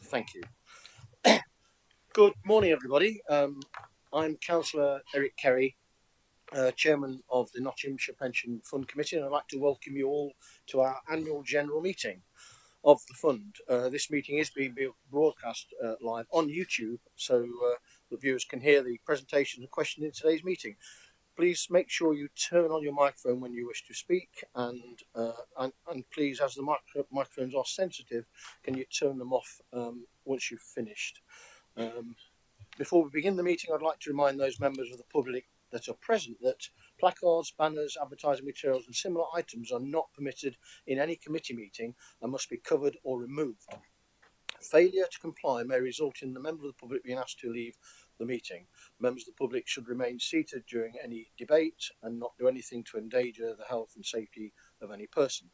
Thank you. Good morning, everybody. I'm Councillor Eric Kerry, Chairman of the Nottinghamshire Pension Fund Committee, and I'd like to welcome you all to our annual general meeting of the fund. This meeting is being broadcast live on YouTube, so the viewers can hear the presentation and questions in today's meeting. Please make sure you turn on your microphone when you wish to speak, and please, as the microphones are sensitive, can you turn them off once you've finished. Before we begin the meeting, I'd like to remind those members of the public that are present that placards, banners, advertising materials and similar items are not permitted in any committee meeting and must be covered or removed. Failure to comply may result in the member of the public being asked to leave the meeting. Members of the public should remain seated during any debate and not do anything to endanger the health and safety of any person.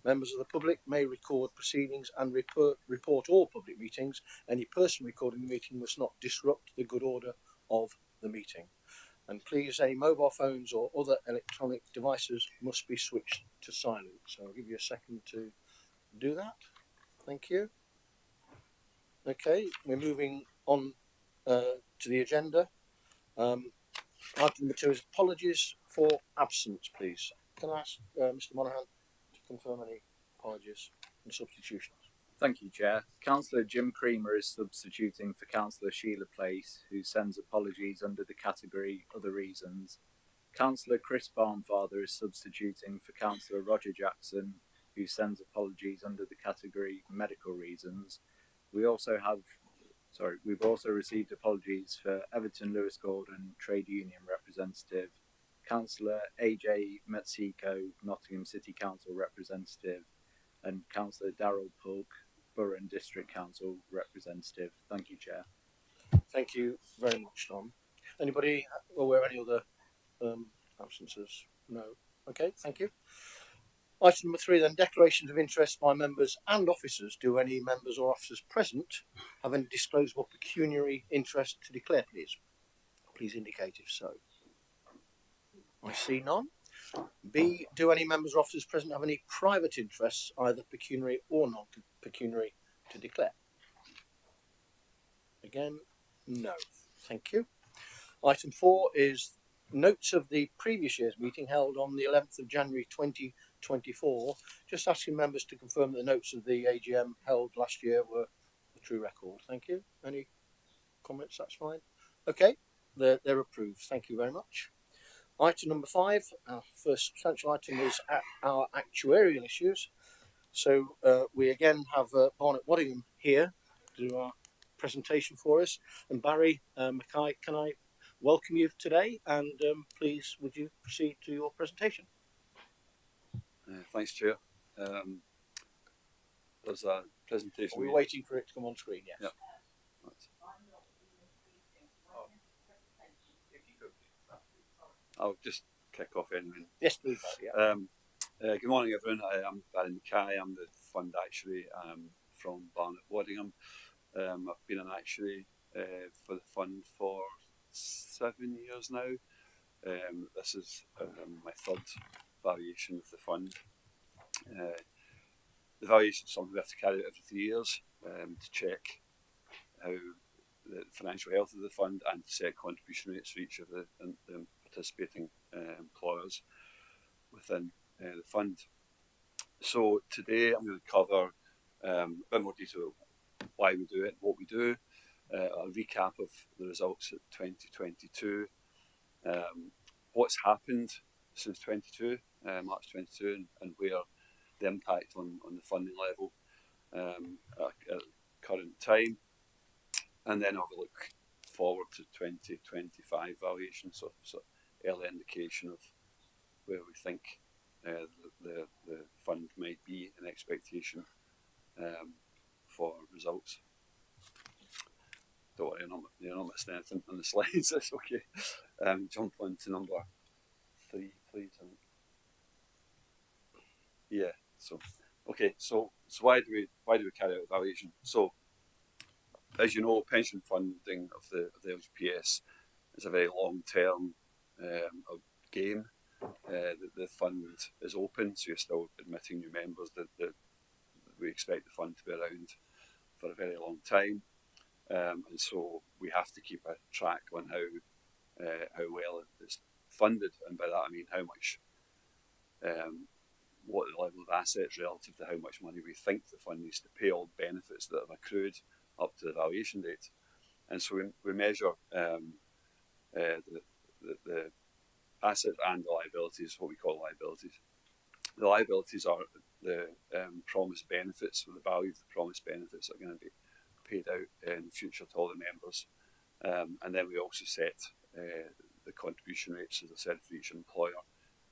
Members of the public may record proceedings and report all public meetings. Any person recording the meeting must not disrupt the good order of the meeting. And please, any mobile phones or other electronic devices must be switched to silent. So I'll give you a second to do that. Thank you. Okay, we're moving on to the agenda. Item number 2 is apologies for absence, please. Can I ask Mr. Monaghan to confirm any apologies and substitutions? Thank you, Chair. Councillor Jim Creamer is substituting for Councillor Sheila Place, who sends apologies under the category Other Reasons. Councillor Chris Barnfather is substituting for Councillor Roger Jackson, who sends apologies under the category Medical Reasons. We've also received apologies for Everton Lewis Gordon, Trade Union Representative, Councillor AJ Metziko, Nottingham City Council Representative, and Councillor Darrell Pug, Borough and District Council Representative. Thank you, Chair. Thank you very much, Tom. Anybody aware of any other absences? No. Okay, thank you. Item number 3 then, declarations of interest by members and officers. Do any members or officers present have any disclosable pecuniary interest to declare, please? Please indicate if so. I see none. B, do any members or officers present have any private interests, either pecuniary or non-pecuniary, to declare? Again, no. Thank you. Item 4 is notes of the previous year's meeting held on the 11th of January 2024. Just asking members to confirm that the notes of the AGM held last year were the true record. Thank you. Any comments? That's fine. Okay, they're approved. Thank you very much. Item number 5, our first substantial item, is our actuarial issues. So we again have Barnett Waddingham here to do our presentation for us. And Barry Mackay, can I welcome you today? And please, would you proceed to your presentation? Thanks, Chair. There's a presentation. We're waiting for it to come on screen, yes. Yep. I'll just kick off anyway. Yes, please. Yeah. Good morning, everyone. I'm Barry Mackay. I'm the fund actuary from Barnett Waddingham. I've been an actuary for the fund for 7 years now. This is my third valuation of the fund. The valuation is something we have to carry out every 3 years to check how the financial health of the fund and to set contribution rates for each of the participating employers within the fund. So today I'm going to cover a bit more detail why we do it, what we do, a recap of the results at 2022, what's happened since 22, March 22, and where the impact on the funding level at current time, and then I'll have a look forward to 2025 valuation, so early indication of where we think the fund might be an expectation for results. Don't worry, you're not missing anything on the slides. That's okay. Jump on to number 3, please. Yeah. So okay. So why do we carry out evaluation? So as you know, pension funding of the LGPS is a very long-term game. The fund is open, so you're still admitting new members. That we expect the fund to be around for a very long time, and so we have to keep a track on how well it's funded, and by that I mean how much, what the level of assets relative to how much money we think the fund needs to pay all the benefits that have accrued up to the valuation date. And so we measure the assets and the liabilities, what we call liabilities. The liabilities are the promised benefits, or the value of the promised benefits that are going to be paid out in the future to all the members. And then we also set the contribution rates, as I said, for each employer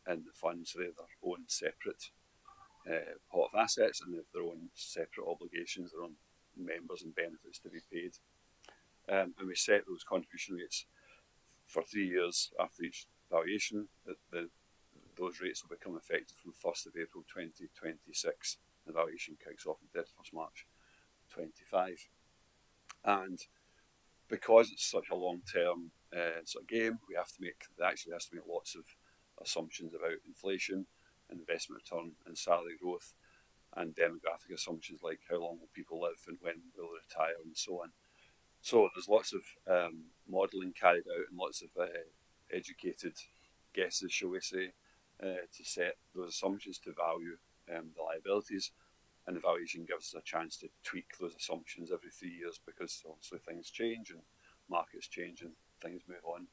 in the fund, so they have their own separate pot of assets, and they have their own separate obligations, their own members and benefits to be paid. And we set those contribution rates for 3 years after each valuation. Those rates will become effective from 1st of April 2026. The valuation kicks off on 31st March 25. And because it's such a long-term sort of game, it actually has to make lots of assumptions about inflation, investment return, and salary growth, and demographic assumptions like how long will people live and when will they retire, and so on. So there's lots of modelling carried out and lots of educated guesses, shall we say, to set those assumptions to value the liabilities. And the valuation gives us a chance to tweak those assumptions every 3 years, because obviously things change and markets change and things move on.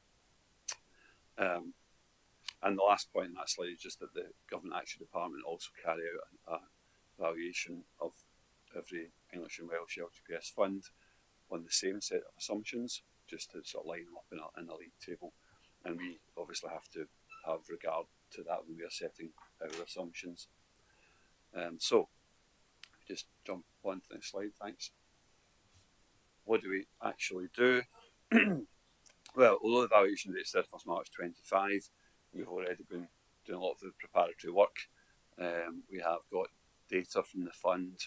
And the last point in that slide is just that the Government Action Department also carry out a valuation of every English and Welsh LGPS fund on the same set of assumptions, just to sort of line them up in a league table. And we obviously have to have regard to that when we are setting our assumptions. So just jump on to the next slide, thanks. What do we actually do? Well, although the valuation date is 31st March 25, we've already been doing a lot of the preparatory work. We have got data from the fund,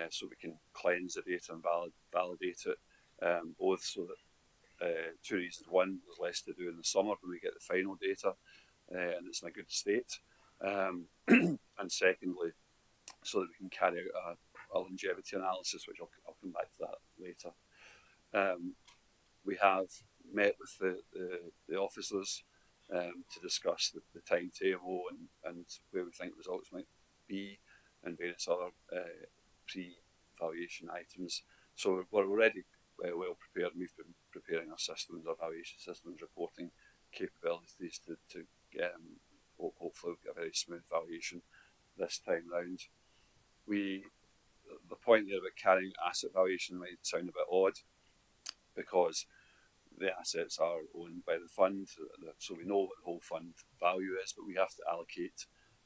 so we can cleanse the data and validate it, both so that 2 reasons. One, there's less to do in the summer when we get the final data, and it's in a good state. And secondly, so that we can carry out a longevity analysis, which I'll come back to that later. We have met with the officers to discuss the timetable and where we think results might be, and various other pre-valuation items. So we're already well prepared. We've been preparing our systems, our valuation systems, reporting capabilities to hopefully get a very smooth valuation this time round. The point there about carrying asset valuation might sound a bit odd, because the assets are owned by the fund, so we know what the whole fund value is, but we have to allocate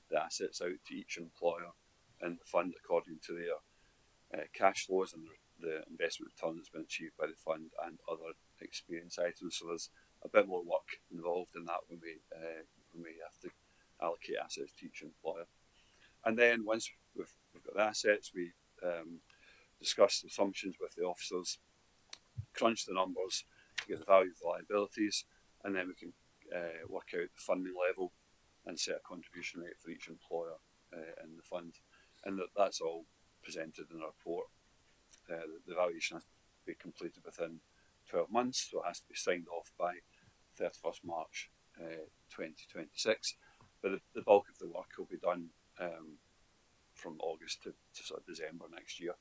the assets out to each employer in the fund according to their cash flows and the investment return that's been achieved by the fund and other experience items. So there's a bit more work involved in that when we have to allocate assets to each employer. And then once we've got the assets, we discuss the assumptions with the officers, crunch the numbers, get the value of the liabilities, and then we can work out the funding level and set a contribution rate for each employer in the fund. And that's all presented in the report. The valuation has to be completed within 12 months, so it has to be signed off by 31st March 2026. But the bulk of the work will be done from August to sort of December next year.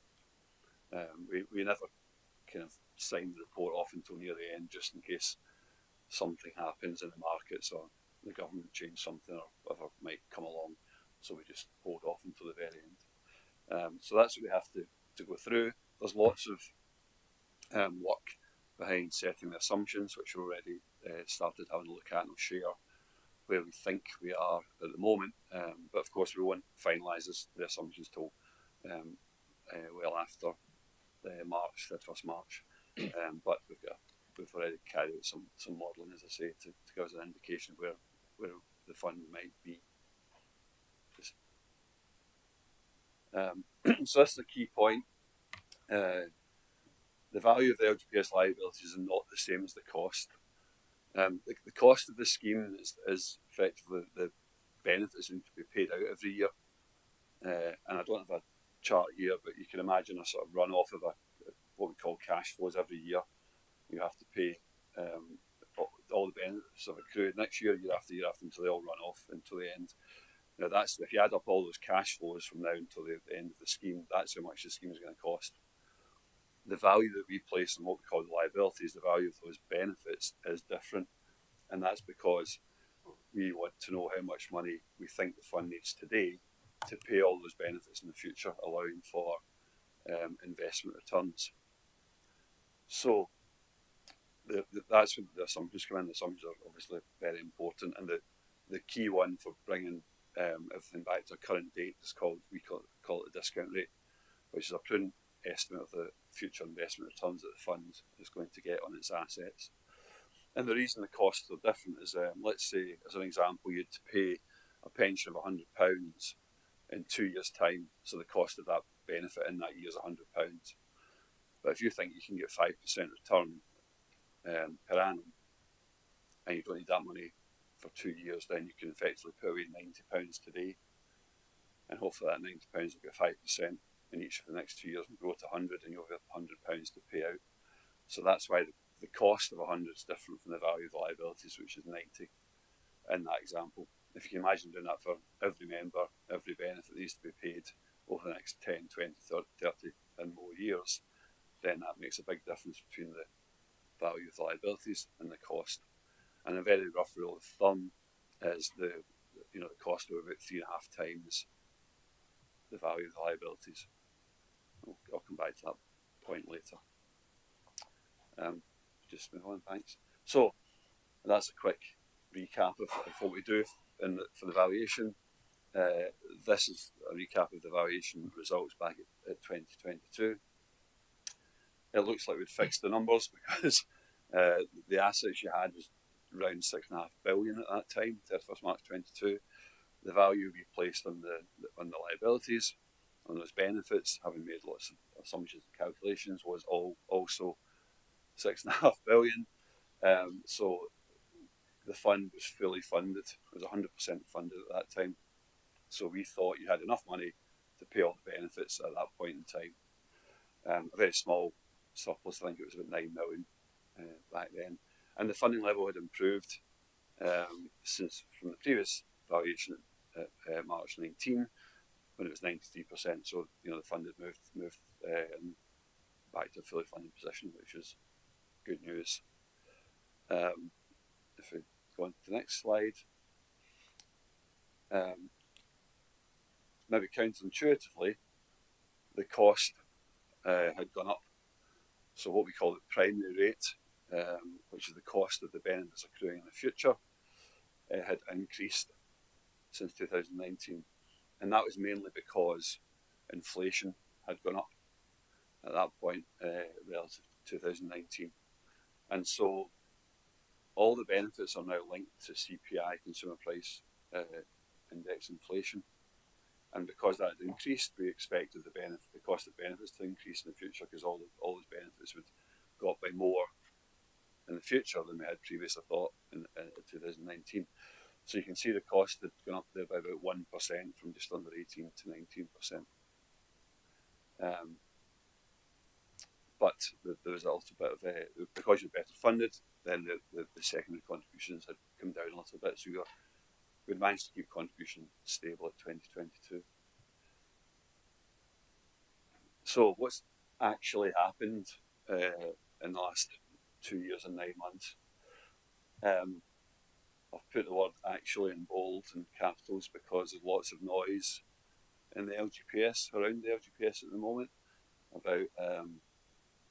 We never kind of sign the report off until near the end, just in case something happens in the markets or the government change something or whatever might come along. So we just hold off until the very end. So that's what we have to go through. There's lots of work behind setting the assumptions, which we already started having a look at, and I'll share where we think we are at the moment. But of course, we won't finalise the assumptions till well after March, 31st March. But we've already carried out some modelling, as I say, to give us an indication of where the fund might be. So that's the key point. The value of the LGPS liabilities is not the same as the cost. The cost of the scheme is effectively the benefits need to be paid out every year. And I don't have a chart here, but you can imagine a sort of runoff of what we call cash flows every year. You have to pay all the benefits of accrued next year after year after until they all run off until the end. Now that's, if you add up all those cash flows from now until the end of the scheme, that's how much the scheme is going to cost. The value that we place on what we call the liabilities, the value of those benefits, is different, and that's because we want to know how much money we think the fund needs today to pay all those benefits in the future, allowing for investment returns. So that's when the assumptions come in. The assumptions are obviously very important, and the key one for bringing everything back to a current date is we call it the discount rate, which is a prudent estimate of the future investment returns that the fund is going to get on its assets. And the reason the costs are different is, let's say, as an example, you'd pay a pension of £100 in 2 years' time, so the cost of that benefit in that year is £100. But if you think you can get 5% return per annum, and you don't need that money for 2 years, then you can effectively put away £90 today, and hopefully that £90 will get 5% in each of the next 2 years and grow to 100, and you'll have £100 to pay out. So that's why the cost of 100 is different from the value of the liabilities, which is 90 in that example. If you can imagine doing that for every member, every benefit needs to be paid over the next 10, 20, 30 and more years, then that makes a big difference between the value of the liabilities and the cost. And a very rough rule of thumb is the cost of about 3.5 times the value of the liabilities. I'll come back to that point later. Just move on, thanks. So that's a quick recap of what we do for the valuation. This is a recap of the valuation results back at 2022. It looks like we'd fixed the numbers because the assets you had was around 6.5 billion at that time, 31st March 22. The value we placed on the liabilities, on those benefits, having made lots of assumptions and calculations, was also 6.5 billion. So the fund was fully funded. It was 100% funded at that time. So we thought you had enough money to pay all the benefits at that point in time. A very small surplus, I think it was about 9 million back then. And the funding level had improved since from the previous valuation at March 19, when it was 93%. So the fund had moved back to a fully funded position, which was good news. If we go on to the next slide, maybe counterintuitively, the cost had gone up. So what we call the primary rate, which is the cost of the benefits accruing in the future, had increased since 2019. And that was mainly because inflation had gone up at that point relative to 2019. And so all the benefits are now linked to CPI, consumer price index inflation. And because that had increased, we expected the cost of benefits to increase in the future, because all those benefits would go up by more in the future than we had previously thought in 2019. So you can see the cost had gone up there by about 1%, from just under 18 to 19%. But there was a little bit of because you're better funded, then the secondary contributions had come down a little bit. So we'd managed to keep contribution stable at 2022. So what's actually happened in the last 2 years and 9 months? I've put the word actually in bold and capitals because there's lots of noise in the LGPS, around the LGPS at the moment, about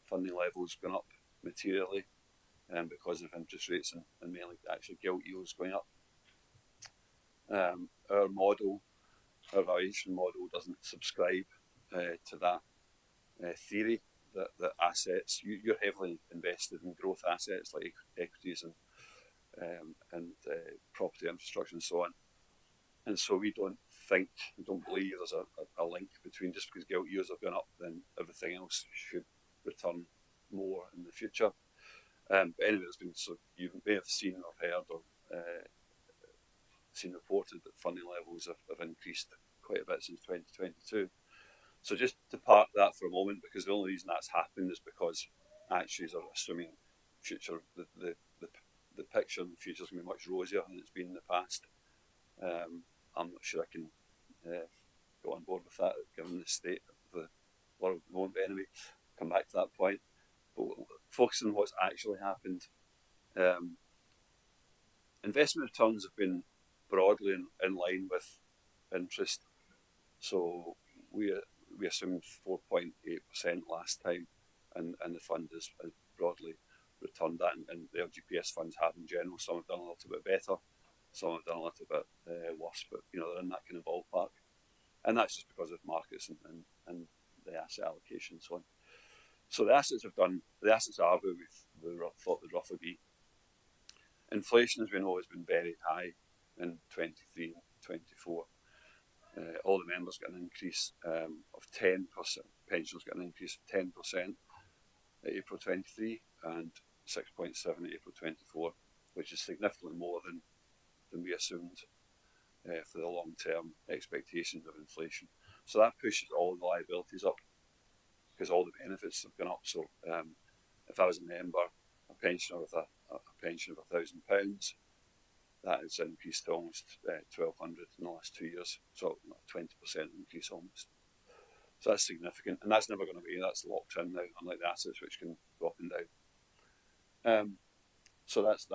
funding levels going up materially because of interest rates and mainly actually gilt yields going up. Our valuation model doesn't subscribe to that theory that assets, you're heavily invested in growth assets like equities and property infrastructure and so on. And so we don't believe there's a link between, just because gilt yields have gone up, then everything else should return more in the future. But anyway, you may have seen or heard or seen reported that funding levels have increased quite a bit since 2022. So just to park that for a moment, because the only reason that's happened is because actuaries are assuming future the picture in the future is going to be much rosier than it's been in the past. I'm not sure I can go on board with that, given the state of the world at the moment. But anyway, come back to that point. But focusing on what's actually happened, investment returns have been broadly in line with interest. So we assumed 4.8% last time, and the fund has broadly returned that, and the LGPS funds have in general. Some have done a little bit better, some have done a little bit worse, but they're in that kind of ballpark, and that's just because of markets and the asset allocation and so on. So the assets are where we thought they'd roughly be. Inflation, as we know, has been very high in 23 and 24. All the members got an increase of 10%. Pensions got an increase of 10% at April 23 and 6.7 at April 24, which is significantly more than we assumed for the long-term expectations of inflation. So that pushes all the liabilities up because all the benefits have gone up. So if I was a member, a pensioner with a pension of £1,000, that has increased to almost 1,200 in the last 2 years. So 20% increase almost. So that's significant, and that's never going to be. That's locked in now, unlike the assets which can go up and down. So that's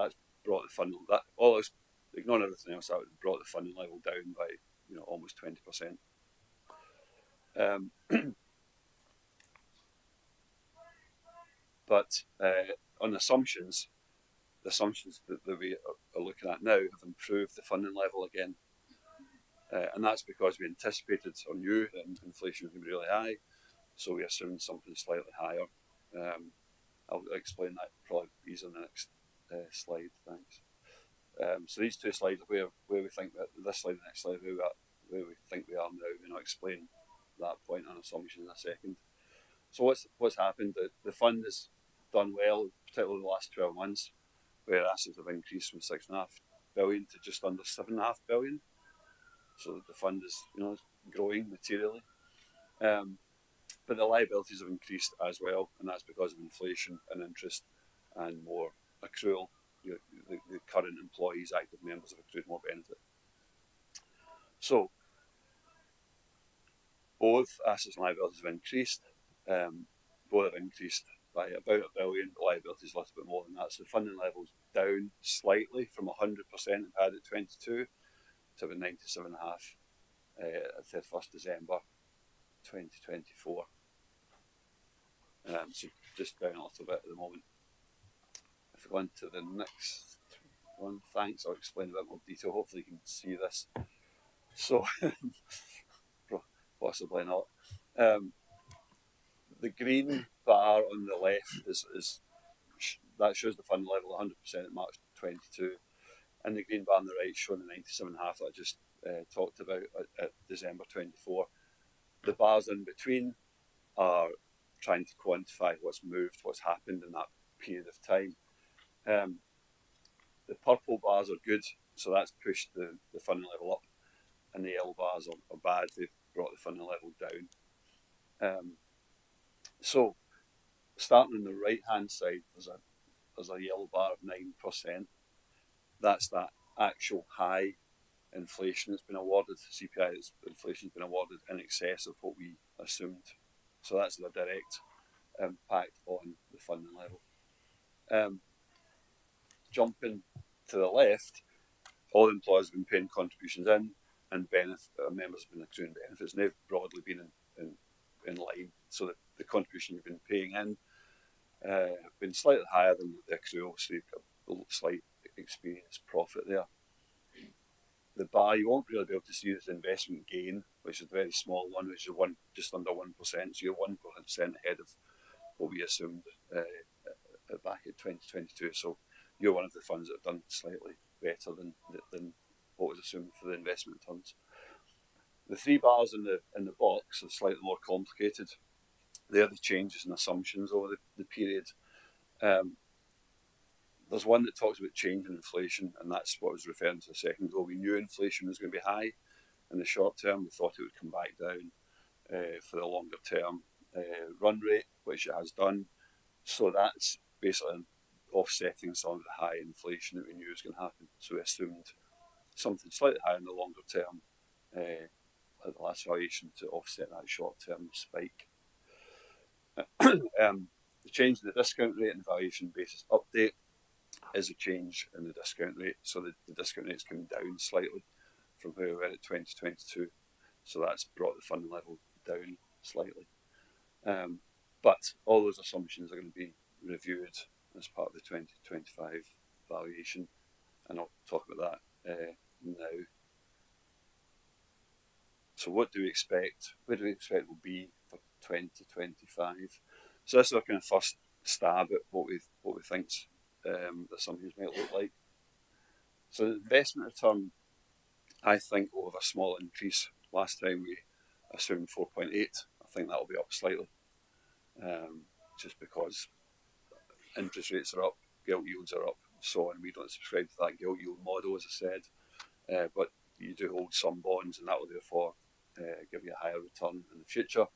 brought the funding. That all else, ignoring everything else, that brought the funding level down by almost 20%. But on assumptions, the assumptions that we are looking at now have improved the funding level again. And that's because we anticipated or knew that inflation was going to be really high, so we assumed something slightly higher. I'll explain that probably easier in the next slide, thanks. So these two slides are where we think that this slide and the next slide where we think we are now, and I'll explain that point on assumption in a second. So what's happened? The fund has done well, particularly in the last 12 months, where assets have increased from 6.5 billion to just under 7.5 billion. So the fund is growing materially. But the liabilities have increased as well, and that's because of inflation and interest and more accrual. The current employees, active members, have accrued more benefit. So both assets and liabilities have increased. Both have increased by about £1 billion. The liabilities a little bit more than that. So the funding level's down slightly from 100% it had at 22 to about 97.5 at 31st December 2024. So just down a little bit at the moment. If we go on to the next one, thanks. I'll explain a bit more detail. Hopefully you can see this. So possibly not. The green bar on the left is that shows the fund level 100% at March 22, and the green bar on the right showing the 97.5 that I just talked about at December 24. The bars in between are trying to quantify what's moved, what's happened in that period of time. The purple bars are good, so that's pushed the funding level up, and the yellow bars are bad, they've brought the funding level down. So starting on the right hand side, there's a yellow bar of 9%. That's that actual high inflation that's been awarded. CPI inflation has been awarded in excess of what we assumed. So that's the direct impact on the funding level. Jumping to the left, all employers have been paying contributions in, and members have been accruing benefits, and they've broadly been in line. So the contribution you've been paying in have been slightly higher than the accrual, so you've got a slight experience profit there. The bar you won't really be able to see is the investment gain, which is a very small one, which is just under 1%. So you're 1% ahead of what we assumed back in 2022. So you're one of the funds that have done slightly better than what was assumed for the investment returns. The three bars in the box are slightly more complicated. They are the changes in assumptions over the period. There's one that talks about change in inflation, and that's what I was referring to a second ago. We knew inflation was going to be high in the short term. We thought it would come back down. for the longer term run rate, which it has done. So that's basically offsetting some of the high inflation that we knew was going to happen. So we assumed something slightly higher in the longer term at the last valuation to offset that short term spike. The change in the discount rate and valuation basis update is a change in the discount rate. So the discount rate is coming down slightly from where we were at 2022. So that's brought the funding level down slightly. But all those assumptions are going to be reviewed as part of the 2025 valuation, and I'll talk about that now. So what do we expect? Where do we expect will be for 2025? So this is our kind of first stab at what we think the assumptions might look like. So the investment return, I think, will have a small increase. Last time we assumed 4.8. I think that will be up slightly, just because interest rates are up, gilt yields are up, so on. We don't subscribe to that gilt yield model, as I said, but you do hold some bonds, and that will therefore give you a higher return in the future.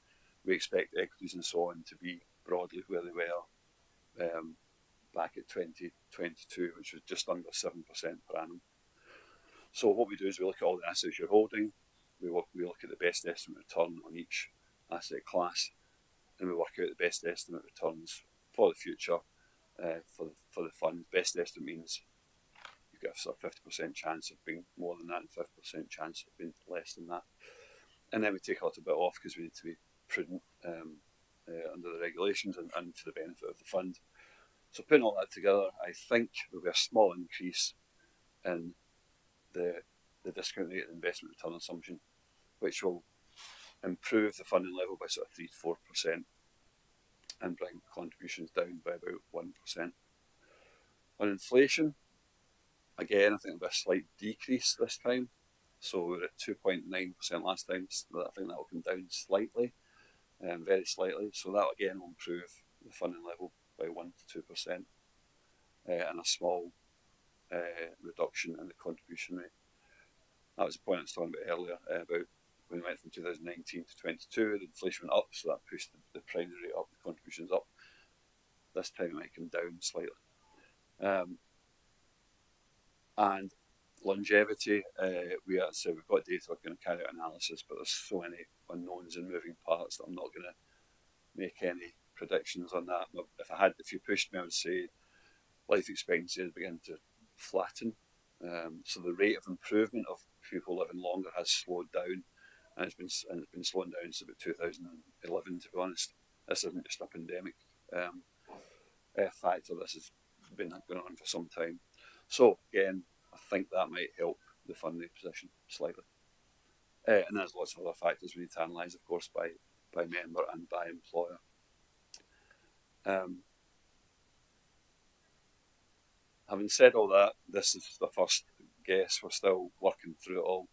We expect equities and so on to be broadly where they were back at 2022, which was just under 7% per annum. So what we do is we look at all the assets you're holding, we look at the best estimate return on each asset class, and we work out the best estimate returns for the future for the fund. Best estimate means you've got a sort of 50% chance of being more than that and 50% chance of being less than that. And then we take a little bit off because we need to be prudent under the regulations and for the benefit of the fund. So putting all that together, I think there'll be a small increase in the discount rate and investment return assumption, which will improve the funding level by sort of 3 to 4% and bring contributions down by about 1%. On inflation, again, I think there'll be a slight decrease this time. So we were at 2.9% last time. So I think that will come down slightly, very slightly. So that again will improve the funding level by 1 to 2%, and a small reduction in the contribution rate. That was the point I was talking about earlier about when we went from 2019 to 22, the inflation went up, so that pushed the primary rate up, the contributions up. This time it might come down slightly. And longevity, we've got data, we're going to carry out analysis, but there's so many unknowns and moving parts that I'm not going to make any predictions on that. If you pushed me, I would say life expectancy has begun to flatten. So the rate of improvement of people living longer has slowed down, and it's been slowing down since about 2011. To be honest, this isn't just a pandemic factor. This has been going on for some time. So again, I think that might help the funding position slightly. And there's lots of other factors we need to analyse, of course, by member and by employer. Having said all that, this is the first guess. We're still working through it all.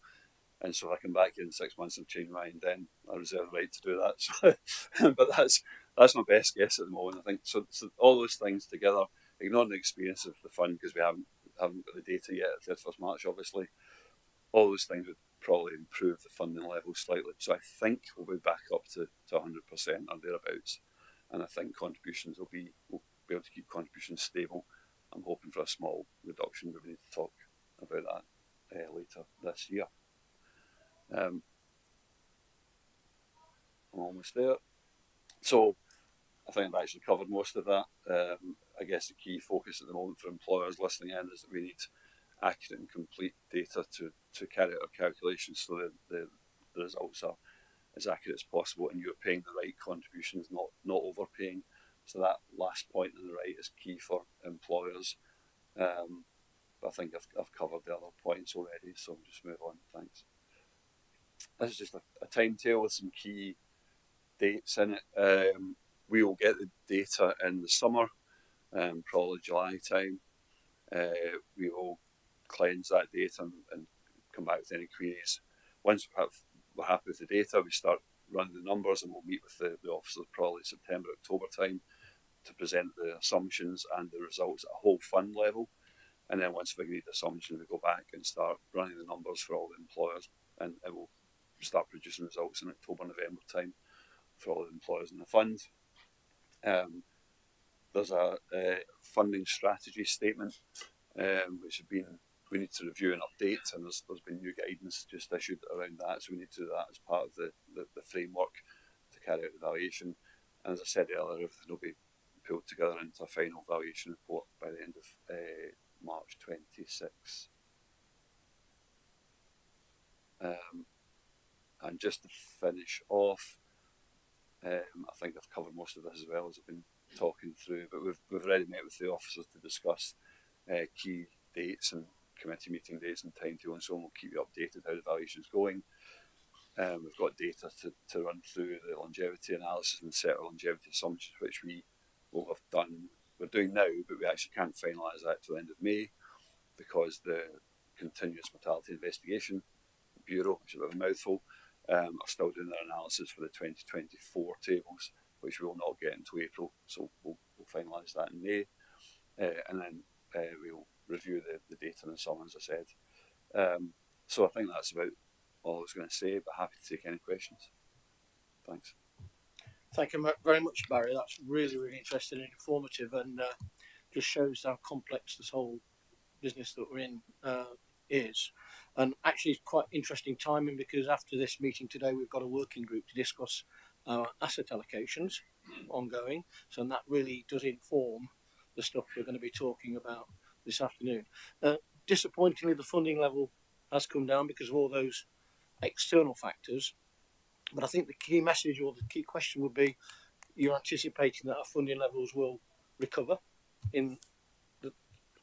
And so if I come back here in 6 months and change my mind, then I reserve the right to do that. So, but that's my best guess at the moment, I think. So all those things together, ignoring the experience of the fund because we haven't got the data yet at 31st March, obviously, all those things would probably improve the funding level slightly. So I think we'll be back up to 100% or thereabouts. And I think we'll be able to keep contributions stable. I'm hoping for a small reduction, but we need to talk about that later this year. I'm almost there. So I think I've actually covered most of that. I guess the key focus at the moment for employers listening in is that we need accurate and complete data to carry out our calculations so that the results are as accurate as possible and you're paying the right contributions, not overpaying. So that last point on the right is key for employers. But I think I've covered the other points already, so I'll just move on. Thanks. This is just a timetable with some key dates in it. We will get the data in the summer, probably July time. We will cleanse that data and come back with any queries. Once we're happy with the data, we start running the numbers and we'll meet with the officers probably September, October time to present the assumptions and the results at a whole fund level. And then once we've agreed the assumptions, we go back and start running the numbers for all the employers, and it will start producing results in October, November time for all the employers in the fund. There's a funding strategy statement which we need to review and update, and there's been new guidance just issued around that, so we need to do that as part of the framework to carry out the valuation. And as I said earlier, everything will be pulled together into a final valuation report by the end of March 26. And just to finish off, I think I've covered most of this as well as I've been talking through, but we've already met with the officers to discuss key dates and committee meeting dates and timetable and so on. We'll keep you updated how the valuation is going. We've got data to run through the longevity analysis and set of longevity assumptions, which we will have done. We're doing now, but we actually can't finalise that till the end of May because the Continuous Mortality Investigation Bureau, which is a bit of a mouthful, are still doing their analysis for the 2024 tables, which we will not get until April. So we'll finalise that in May, and then we'll review the data and so on, as I said. So I think that's about all I was going to say, but happy to take any questions. Thanks. Thank you very much, Barry. That's really, really interesting and informative, and just shows how complex this whole business that we're in is. And actually, it's quite interesting timing because after this meeting today, we've got a working group to discuss our asset allocations ongoing. So that really does inform the stuff we're going to be talking about this afternoon. Disappointingly, the funding level has come down because of all those external factors. But I think the key message or the key question would be you're anticipating that our funding levels will recover in the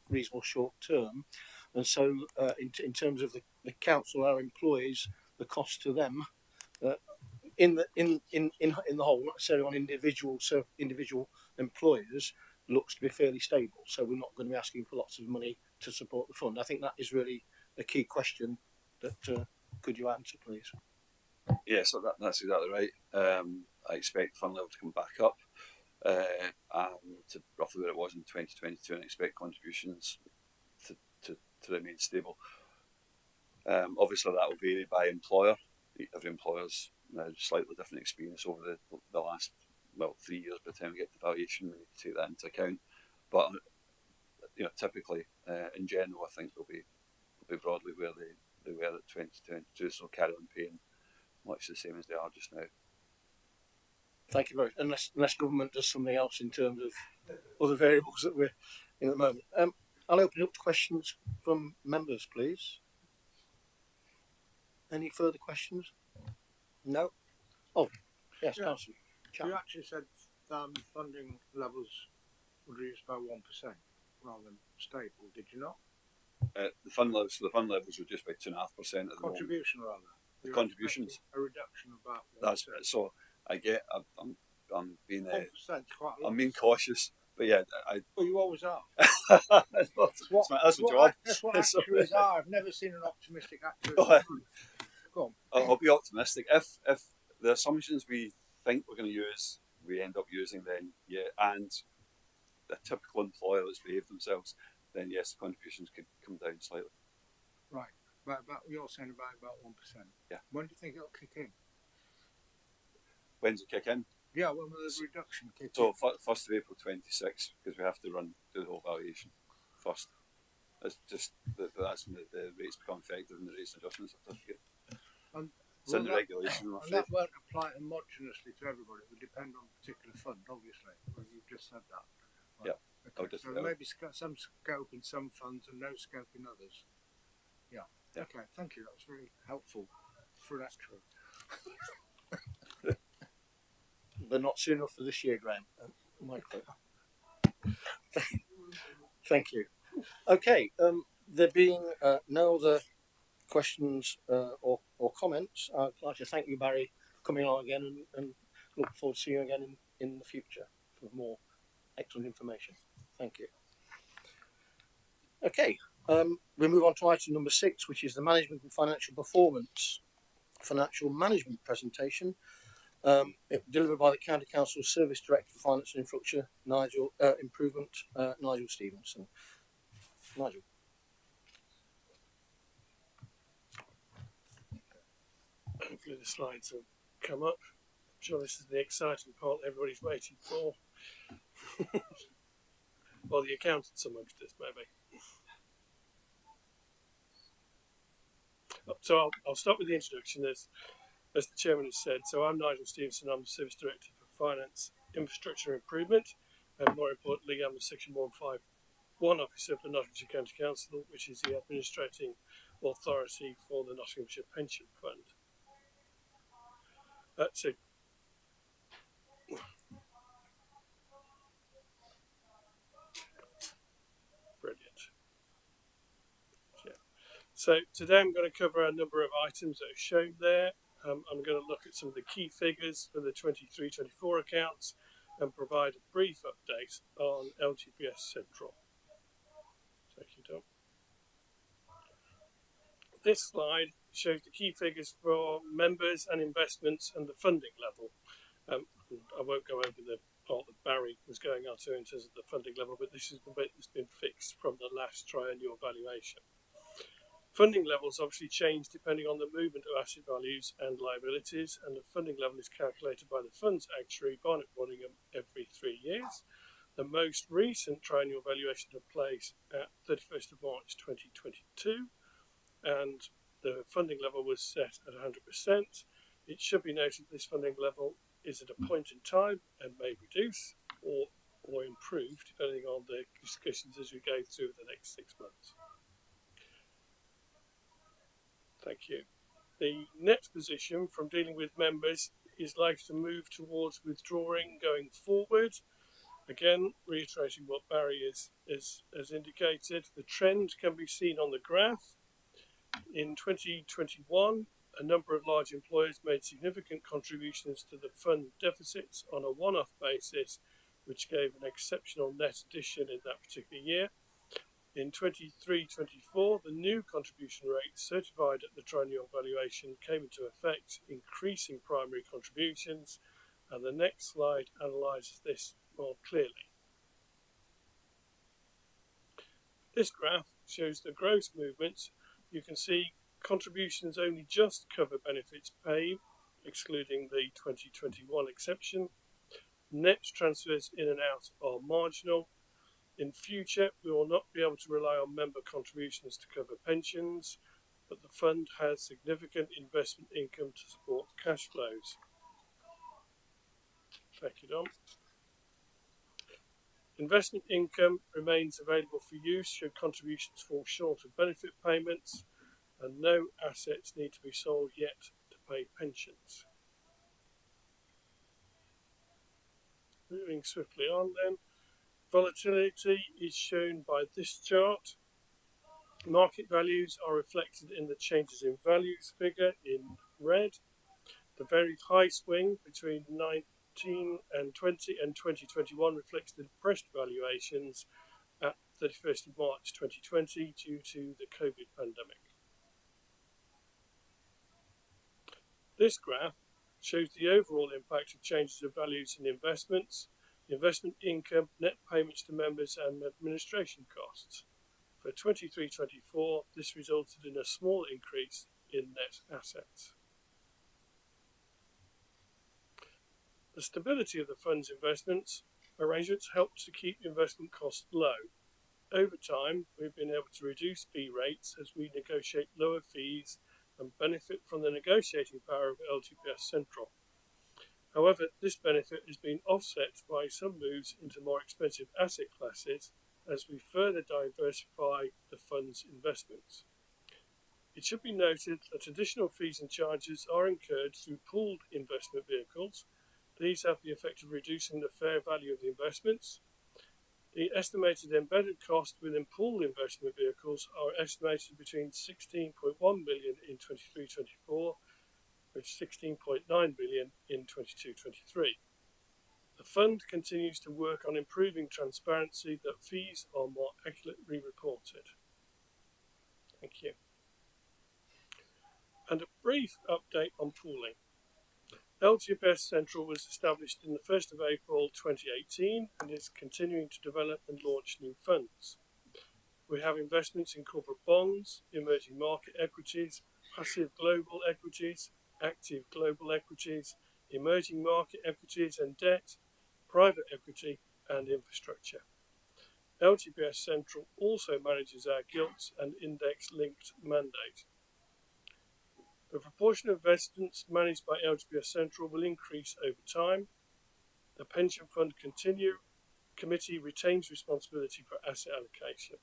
reasonable short term. And so in terms of the council, our employees, the cost to them in the whole, not necessarily on individual employers, looks to be fairly stable. So we're not going to be asking for lots of money to support the fund. I think that is really a key question that could you answer, please? Yeah, so that's exactly right. I expect fund level to come back up to roughly where it was in 2022, and I expect contributions to remain stable. Obviously, that will vary by employer. Every employer's slightly different experience over the last 3 years. By the time we get to valuation, we need to take that into account. But typically, in general, I think they'll be broadly where they were at 2022. So carry on paying much the same as they are just now. Thank you very much. Unless government does something else in terms of other variables that we're in at the moment. I'll open up to questions from members, please. Any further questions? No? Oh, yes, Yeah. Councillor. You actually said funding levels would reduce by 1% rather than stable, did you not? The fund levels reduced by 2.5%. Contribution rather. The contributions. A reduction of about 1%. That's so. I'm being 1% quite a lot. I'm being cautious, but yeah, Well, you always are. that's my job. That's what actuaries are. I've never seen an optimistic actuary. Go on. I'll be optimistic. If the assumptions we think we're going to use, we end up using, then yeah, and a typical employer that's behaved themselves, then yes, the contributions could come down slightly. Right, but you're saying about 1%. Yeah. When do you think it'll kick in? When's it kick in? Yeah, when will the reduction kick in? So 1st of April 26, because we have to do the whole valuation first. It's just that's when the rates become effective and the rates adjustments certificate. It's in the regulation. And that won't apply homogeneously to everybody. It will depend on a particular fund, obviously. Well, you've just said that. Right. Yeah. Okay. So maybe some scope in some funds and no scope in others. Yeah. Okay. Thank you. That was very helpful for an actuary. But not soon enough for this year, Graham. Thank you. Okay. There being no other questions or comments, I'd like to thank you, Barry, for coming on again and look forward to seeing you again in the future for more excellent information. Thank you. Okay, we move on to item number 6, which is the management and financial performance financial management presentation. Delivered by the County Council Service Director for Finance and Infrastructure, Nigel Stevenson. Nigel. Hopefully the slides will come up. I'm sure this is the exciting part everybody's waiting for. Well, the accountants amongst us, maybe. So I'll start with the introduction, as the chairman has said. So I'm Nigel Stevenson. I'm the Service Director for Finance Infrastructure Improvement, and more importantly, I'm the Section 151 Officer for Nottinghamshire County Council, which is the administrating authority for the Nottinghamshire Pension Fund. So brilliant. Yeah. So today I'm going to cover a number of items that are shown there. I'm going to look at some of the key figures for the 23-24 accounts and provide a brief update on LGPS Central. Thank you, Tom. This slide shows the key figures for members and investments and the funding level. I won't go over the part that Barry was going on to in terms of the funding level, but this is the bit that's been fixed from the last triennial valuation. Funding levels obviously change depending on the movement of asset values and liabilities, and the funding level is calculated by the fund's actuary, Barnett, Waddingham, every 3 years. The most recent triennial valuation took place at 31st of March 2022, and the funding level was set at 100%. It should be noted this funding level is at a point in time and may reduce or improve depending on the discussions as we go through the next 6 months. Thank you. The net position from dealing with members is likely to move towards withdrawing going forward. Again, reiterating what Barry has indicated, the trend can be seen on the graph. In 2021, a number of large employers made significant contributions to the fund deficits on a one-off basis, which gave an exceptional net addition in that particular year. In 23-24, the new contribution rate certified at the triennial valuation came into effect, increasing primary contributions, and the next slide analyses this more clearly. This graph shows the gross movements. You can see contributions only just cover benefits paid, excluding the 2021 exception. Net transfers in and out are marginal. In future, we will not be able to rely on member contributions to cover pensions, but the fund has significant investment income to support cash flows. Thank you, Dom. Investment income remains available for use should contributions fall short of benefit payments, and no assets need to be sold yet to pay pensions. Moving swiftly on then. Volatility is shown by this chart. Market values are reflected in the changes in values figure in red. The very high swing between 19 and 20 and 2021 reflects the depressed valuations at 31st of March 2020 due to the COVID pandemic. This graph shows the overall impact of changes of values in investments, investment income, net payments to members and administration costs. For 23-24, this resulted in a small increase in net assets. The stability of the fund's investments arrangements helped to keep investment costs low. Over time, we've been able to reduce fee rates as we negotiate lower fees and benefit from the negotiating power of LGPS Central. However, this benefit has been offset by some moves into more expensive asset classes as we further diversify the fund's investments. It should be noted that additional fees and charges are incurred through pooled investment vehicles. These have the effect of reducing the fair value of the investments. The estimated embedded cost within pooled investment vehicles are estimated between 16.1 million in 23-24 with 16.9 million in 22-23. The fund continues to work on improving transparency that fees are more accurately reported. Thank you. And a brief update on pooling. LGPS Central was established on the 1st of April 2018 and is continuing to develop and launch new funds. We have investments in corporate bonds, emerging market equities, passive global equities, active global equities, emerging market equities and debt, private equity and infrastructure. LGPS Central also manages our gilts and index-linked mandate. The proportion of investments managed by LGPS Central will increase over time. The pension fund committee retains responsibility for asset allocation.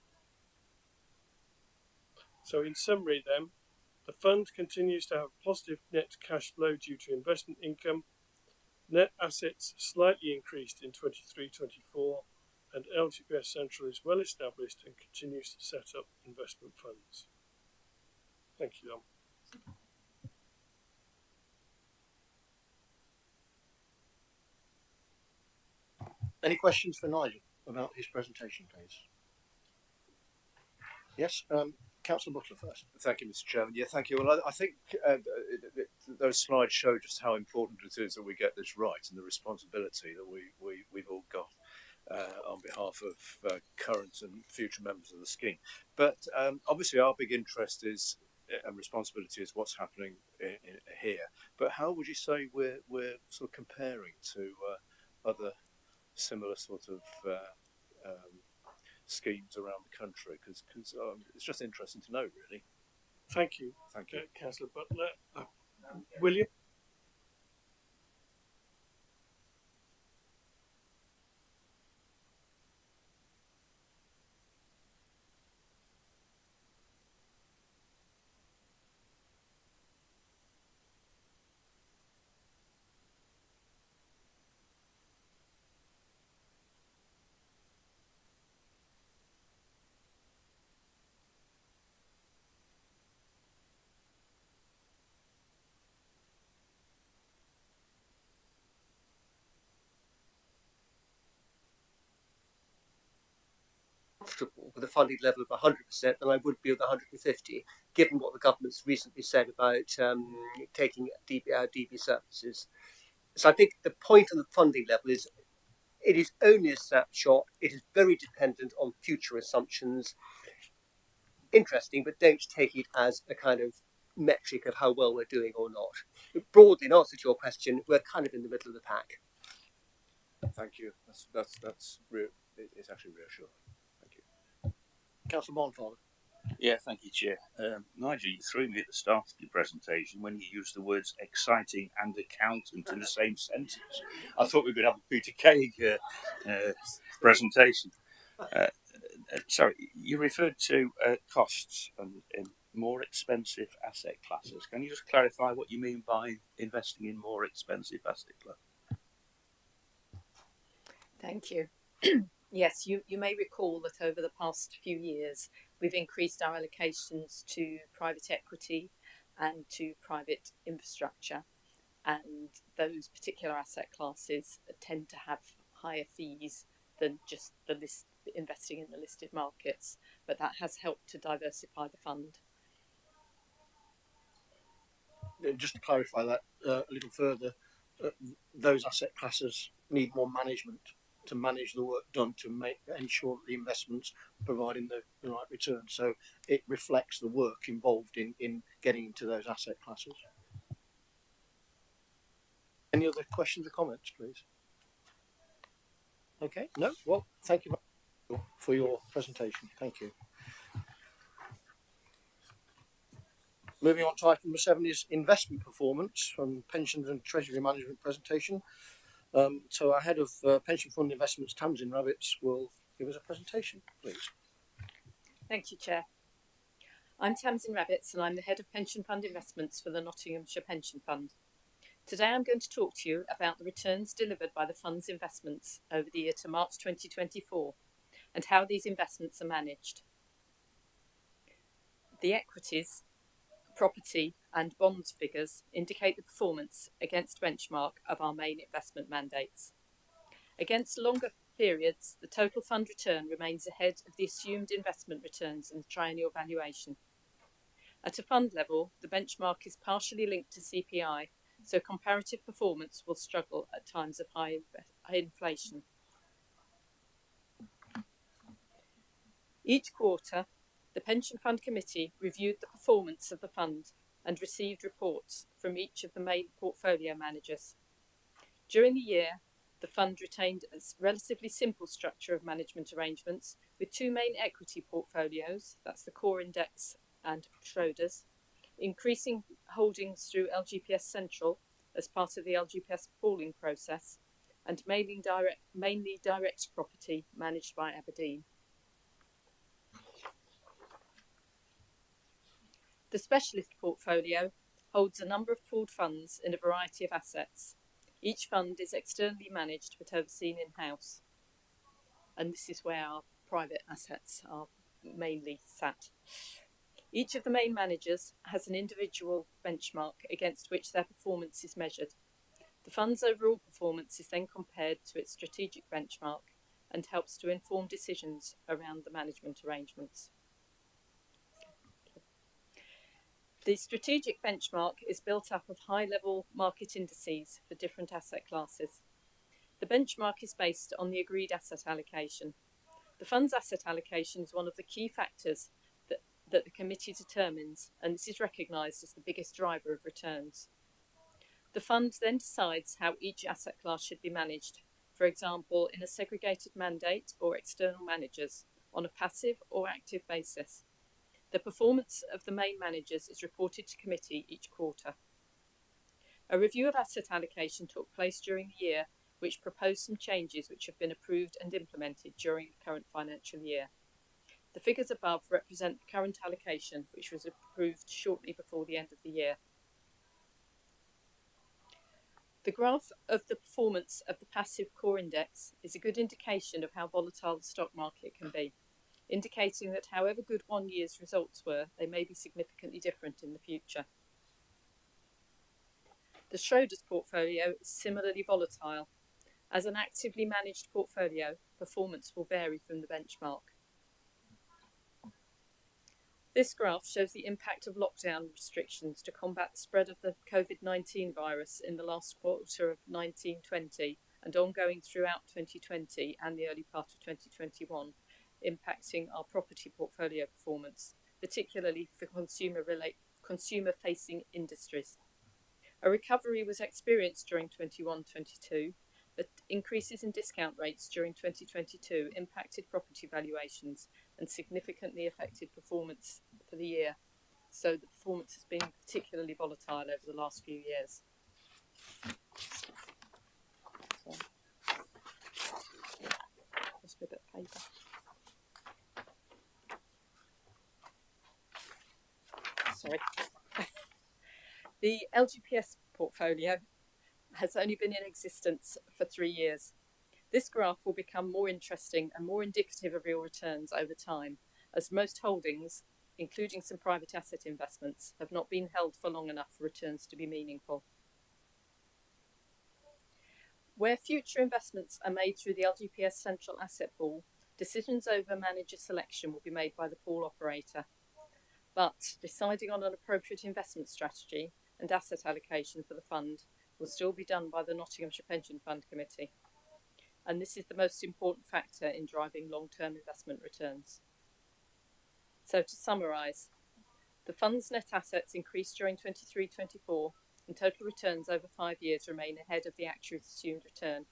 So in summary then, the fund continues to have positive net cash flow due to investment income. Net assets slightly increased in 23-24, and LGPS Central is well established and continues to set up investment funds. Thank you, Dom. Any questions for Nigel about his presentation, please? Yes, Councillor Butler first. Thank you, Mr. Chairman. Yeah, thank you. Well, I think those slides show just how important it is that we get this right, and the responsibility that we've all got on behalf of current and future members of the scheme. But obviously, our big interest is and responsibility is what's happening here. But how would you say we're sort of comparing to other similar sort of schemes around the country? Because it's just interesting to know, really. Thank you. Thank you. Councillor Butler. William? Comfortable with a funding level of 100% than I would be with 150, given what the government's recently said about taking DB surpluses. So I think the point on the funding level is it is only a snapshot. It is very dependent on future assumptions. Interesting, but don't take it as a kind of metric of how well we're doing or not. But broadly, in answer to your question, we're kind of in the middle of the pack. Thank you. It's actually reassuring. Thank you. Councillor Bonfather. Yeah, thank you, Chair. Nigel, you threw me at the start of your presentation when you used the words exciting and accountant in the same sentence. I thought we were going to have a Peter Craig presentation. Sorry, you referred to costs and more expensive asset classes. Can you just clarify what you mean by investing in more expensive asset classes? Thank you. Yes, you may recall that over the past few years, we've increased our allocations to private equity and to private infrastructure. And those particular asset classes tend to have higher fees than just investing in the listed markets. But that has helped to diversify the fund. Just to clarify that a little further, those asset classes need more management to manage the work done to ensure that the investments are providing the right return. So it reflects the work involved in getting into those asset classes. Any other questions or comments, please? Okay, no? Well, thank you very much for your presentation. Thank you. Moving on to item number 7 is investment performance from Pensions and Treasury Management presentation. So our head of pension fund investments, Tamsin Rabbits, will give us a presentation, please. Thank you, Chair. I'm Tamsin Rabbits and I'm the head of pension fund investments for the Nottinghamshire Pension Fund. Today I'm going to talk to you about the returns delivered by the fund's investments over the year to March 2024 and how these investments are managed. The equities, property and bonds figures indicate the performance against benchmark of our main investment mandates. Against longer periods, the total fund return remains ahead of the assumed investment returns in the triennial valuation. At a fund level, the benchmark is partially linked to CPI, so comparative performance will struggle at times of high inflation. Each quarter, the Pension Fund Committee reviewed the performance of the fund and received reports from each of the main portfolio managers. During the year, the fund retained a relatively simple structure of management arrangements with two main equity portfolios, that's the core index and Schroders, increasing holdings through LGPS Central as part of the LGPS pooling process, and mainly direct property managed by Aberdeen. The specialist portfolio holds a number of pooled funds in a variety of assets. Each fund is externally managed but overseen in-house, and this is where our private assets are mainly sat. Each of the main managers has an individual benchmark against which their performance is measured. The fund's overall performance is then compared to its strategic benchmark and helps to inform decisions around the management arrangements. The strategic benchmark is built up of high-level market indices for different asset classes. The benchmark is based on the agreed asset allocation. The fund's asset allocation is one of the key factors that the committee determines, and this is recognised as the biggest driver of returns. The fund then decides how each asset class should be managed, for example, in a segregated mandate or external managers, on a passive or active basis. The performance of the main managers is reported to committee each quarter. A review of asset allocation took place during the year, which proposed some changes which have been approved and implemented during the current financial year. The figures above represent the current allocation, which was approved shortly before the end of the year. The graph of the performance of the passive core index is a good indication of how volatile the stock market can be, indicating that however good one year's results were, they may be significantly different in the future. The Schroders portfolio is similarly volatile. As an actively managed portfolio, performance will vary from the benchmark. This graph shows the impact of lockdown restrictions to combat the spread of the COVID-19 virus in the last quarter of 1920 and ongoing throughout 2020 and the early part of 2021, impacting our property portfolio performance, particularly for consumer-facing industries. A recovery was experienced during 21-22, but increases in discount rates during 2022 impacted property valuations and significantly affected performance for the year. So the performance has been particularly volatile over the last few years. So, just a bit of paper. Sorry. The LGPS portfolio has only been in existence for 3 years. This graph will become more interesting and more indicative of real returns over time, as most holdings, including some private asset investments, have not been held for long enough for returns to be meaningful. Where future investments are made through the LGPS Central Asset Pool, decisions over manager selection will be made by the pool operator. But deciding on an appropriate investment strategy and asset allocation for the fund will still be done by the Nottinghamshire Pension Fund Committee. And this is the most important factor in driving long-term investment returns. So to summarise, the fund's net assets increased during 23-24 and total returns over 5 years remain ahead of the actuary's assumed return.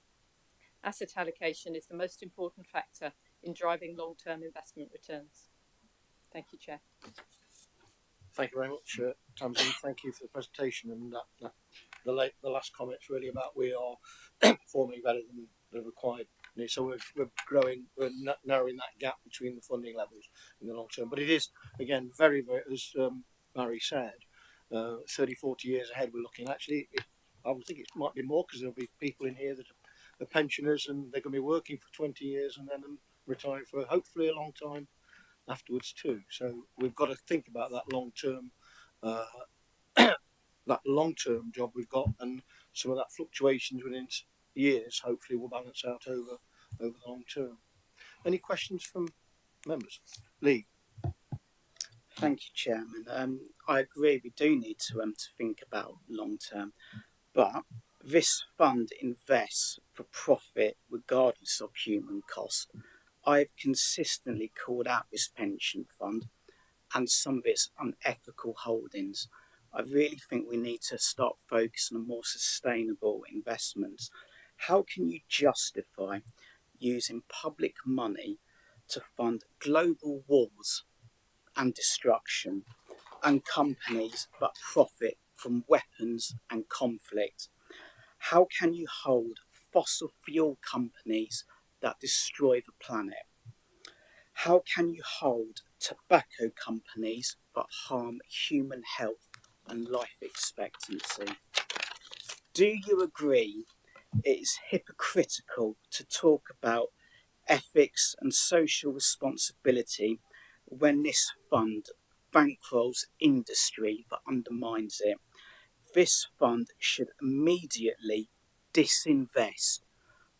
Asset allocation is the most important factor in driving long-term investment returns. Thank you, Chair. Thank you very much, Tamsin. Thank you for the presentation, and the last comment's really about we are performing better than the required. So we're growing, we're narrowing that gap between the funding levels in the long term. But it is, again, very, very, as Barry said, 30, 40 years ahead we're looking. Actually, I would think it might be more, because there'll be people in here that are pensioners and they're going to be working for 20 years and then retiring for hopefully a long time afterwards too. So we've got to think about that long-term job we've got, and some of that fluctuations within years hopefully will balance out over the long term. Any questions from members? Lee. Thank you, Chairman. I agree we do need to think about long term, but this fund invests for profit regardless of human cost. I've consistently called out this pension fund and some of its unethical holdings. I really think we need to start focusing on more sustainable investments. How can you justify using public money to fund global wars and destruction and companies that profit from weapons and conflict? How can you hold fossil fuel companies that destroy the planet? How can you hold tobacco companies that harm human health and life expectancy? Do you agree it is hypocritical to talk about ethics and social responsibility when this fund bankrolls industry that undermines it? This fund should immediately disinvest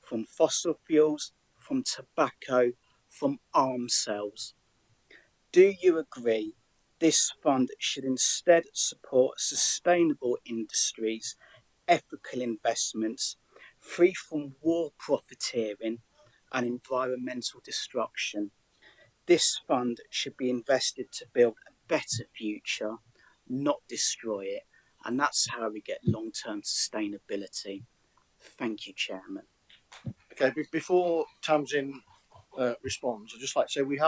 from fossil fuels, from tobacco, from arms sales. Do you agree this fund should instead support sustainable industries, ethical investments, free from war profiteering and environmental destruction? This fund should be invested to build a better future, not destroy it. And that's how we get long-term sustainability. Thank you, Chairman. Okay, before Tamsin responds, I'd just like to say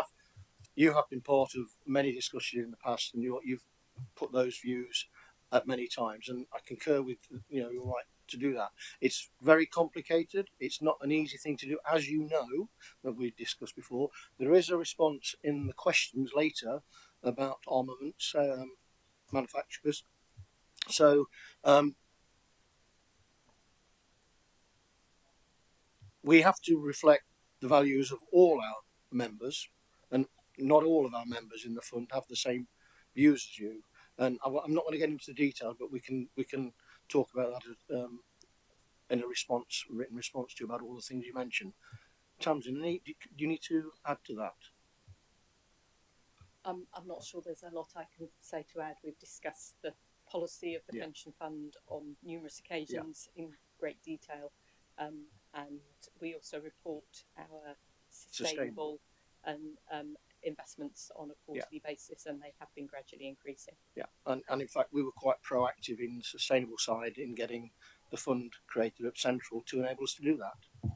you have been part of many discussions in the past, and you've put those views at many times, and I concur with your right to do that. It's very complicated. It's not an easy thing to do, as you know, that we discussed before. There is a response in the questions later about armaments manufacturers. So we have to reflect the values of all our members, and not all of our members in the fund have the same views as you. And I'm not going to get into the detail, but we can talk about that in a written response to you about all the things you mentioned. Tamsin, do you need to add to that? I'm not sure there's a lot I can say to add. We've discussed the policy of the pension fund on numerous occasions in great detail, and we also report our sustainable and investments on a quarterly basis, and they have been gradually increasing. Yeah, and in fact, we were quite proactive in the sustainable side in getting the fund created at Central to enable us to do that.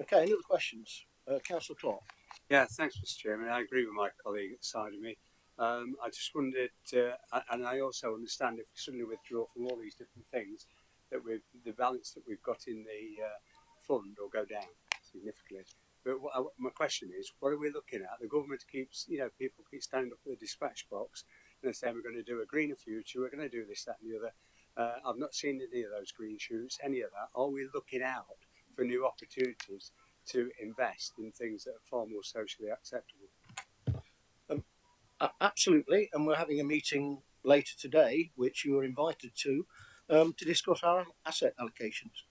Okay, any other questions? Councillor Clark. Yeah, thanks, Mr. Chairman. I agree with my colleague at the side of me. I just wondered, and I also understand if we suddenly withdraw from all these different things, that the balance that we've got in the fund will go down significantly. But my question is, what are we looking at? The government keeps, people keep standing up at the dispatch box and they're saying we're going to do a greener future, we're going to do this, that, and the other. I've not seen any of those green shoots, any of that. Are we looking out for new opportunities to invest in things that are far more socially acceptable? Absolutely, and we're having a meeting later today, which you are invited to discuss our asset allocations.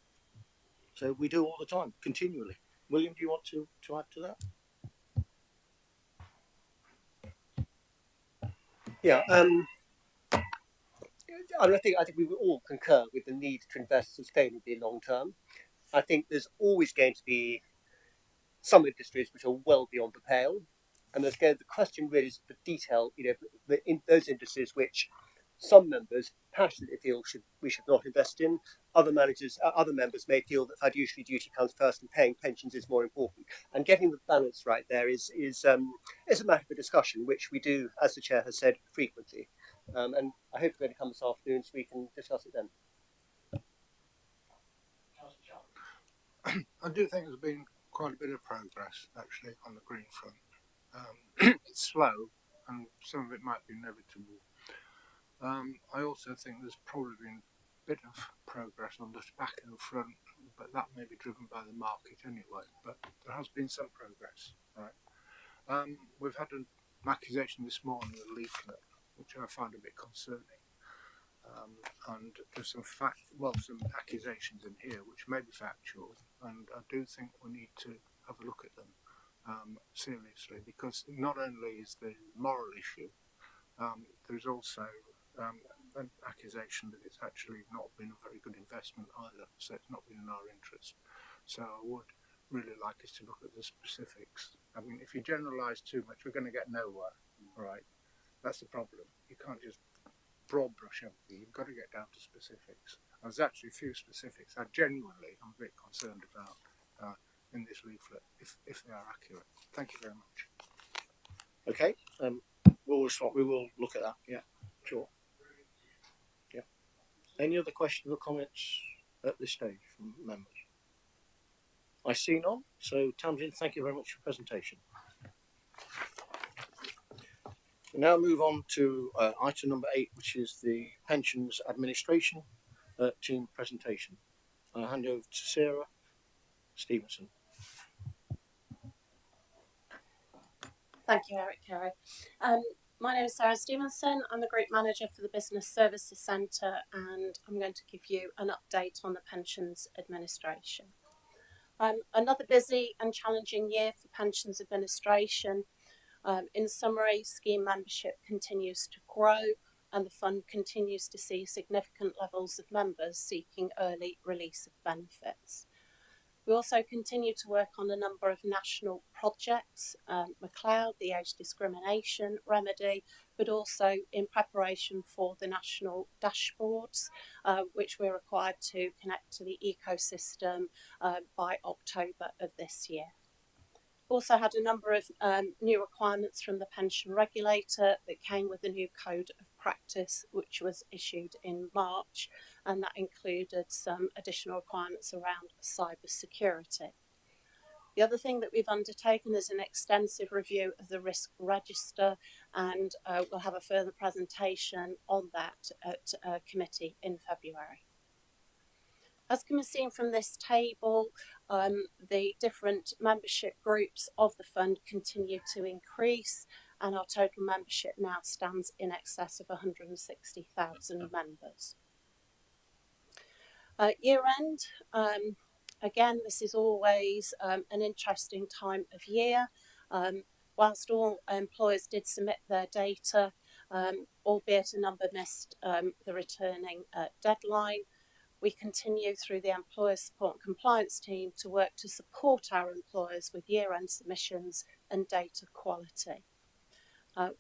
So we do all the time, continually. William, do you want to add to that? Yeah, I think we would all concur with the need to invest sustainably long term. I think there's always going to be some industries which are well beyond the pale, and the question really is the detail. In those industries which some members passionately feel we should not invest in. Other members may feel that fiduciary duty comes first and paying pensions is more important. And getting the balance right there is a matter of discussion, which we do, as the chair has said, frequently. And I hope you're going to come this afternoon so we can discuss it then. I do think there's been quite a bit of progress actually on the green front. It's slow, and some of it might be inevitable. I also think there's probably been a bit of progress on the tobacco front, but that may be driven by the market anyway. But there has been some progress, right? We've had an accusation this morning, a leaflet, which I find a bit concerning. And there's some accusations in here which may be factual, and I do think we need to have a look at them seriously, because not only is the moral issue, there's also an accusation that it's actually not been a very good investment either, so it's not been in our interest. So I would really like us to look at the specifics. I mean, if you generalise too much, we're going to get nowhere, right? That's the problem. You can't just broad brush everything. You've got to get down to specifics. There's actually a few specifics I'm a bit concerned about in this leaflet, if they are accurate. Thank you very much. Okay, we'll respond. We will look at that. Yeah, sure. Yeah. Any other questions or comments at this stage from members? I see none. So, Tamsin, thank you very much for your presentation. We now move on to item number 8, which is the pensions administration team presentation. I'll hand over to Sarah Stevenson. Thank you, Eric Carey. My name is Sarah Stevenson. I'm the Group Manager for the Business Services Centre, and I'm going to give you an update on the pensions administration. Another busy and challenging year for pensions administration. In summary, scheme membership continues to grow and the fund continues to see significant levels of members seeking early release of benefits. We also continue to work on a number of national projects, McLeod, the age discrimination remedy, but also in preparation for the national dashboards, which we're required to connect to the ecosystem by October of this year. Also had a number of new requirements from the pension regulator that came with a new code of practice, which was issued in March, and that included some additional requirements around cyber security. The other thing that we've undertaken is an extensive review of the risk register, and we'll have a further presentation on that at committee in February. As can be seen from this table, the different membership groups of the fund continue to increase, and our total membership now stands in excess of 160,000 members. Year end, again, this is always an interesting time of year. Whilst all employers did submit their data, albeit a number missed the returning deadline, we continue through the Employer Support and Compliance team to work to support our employers with year-end submissions and data quality.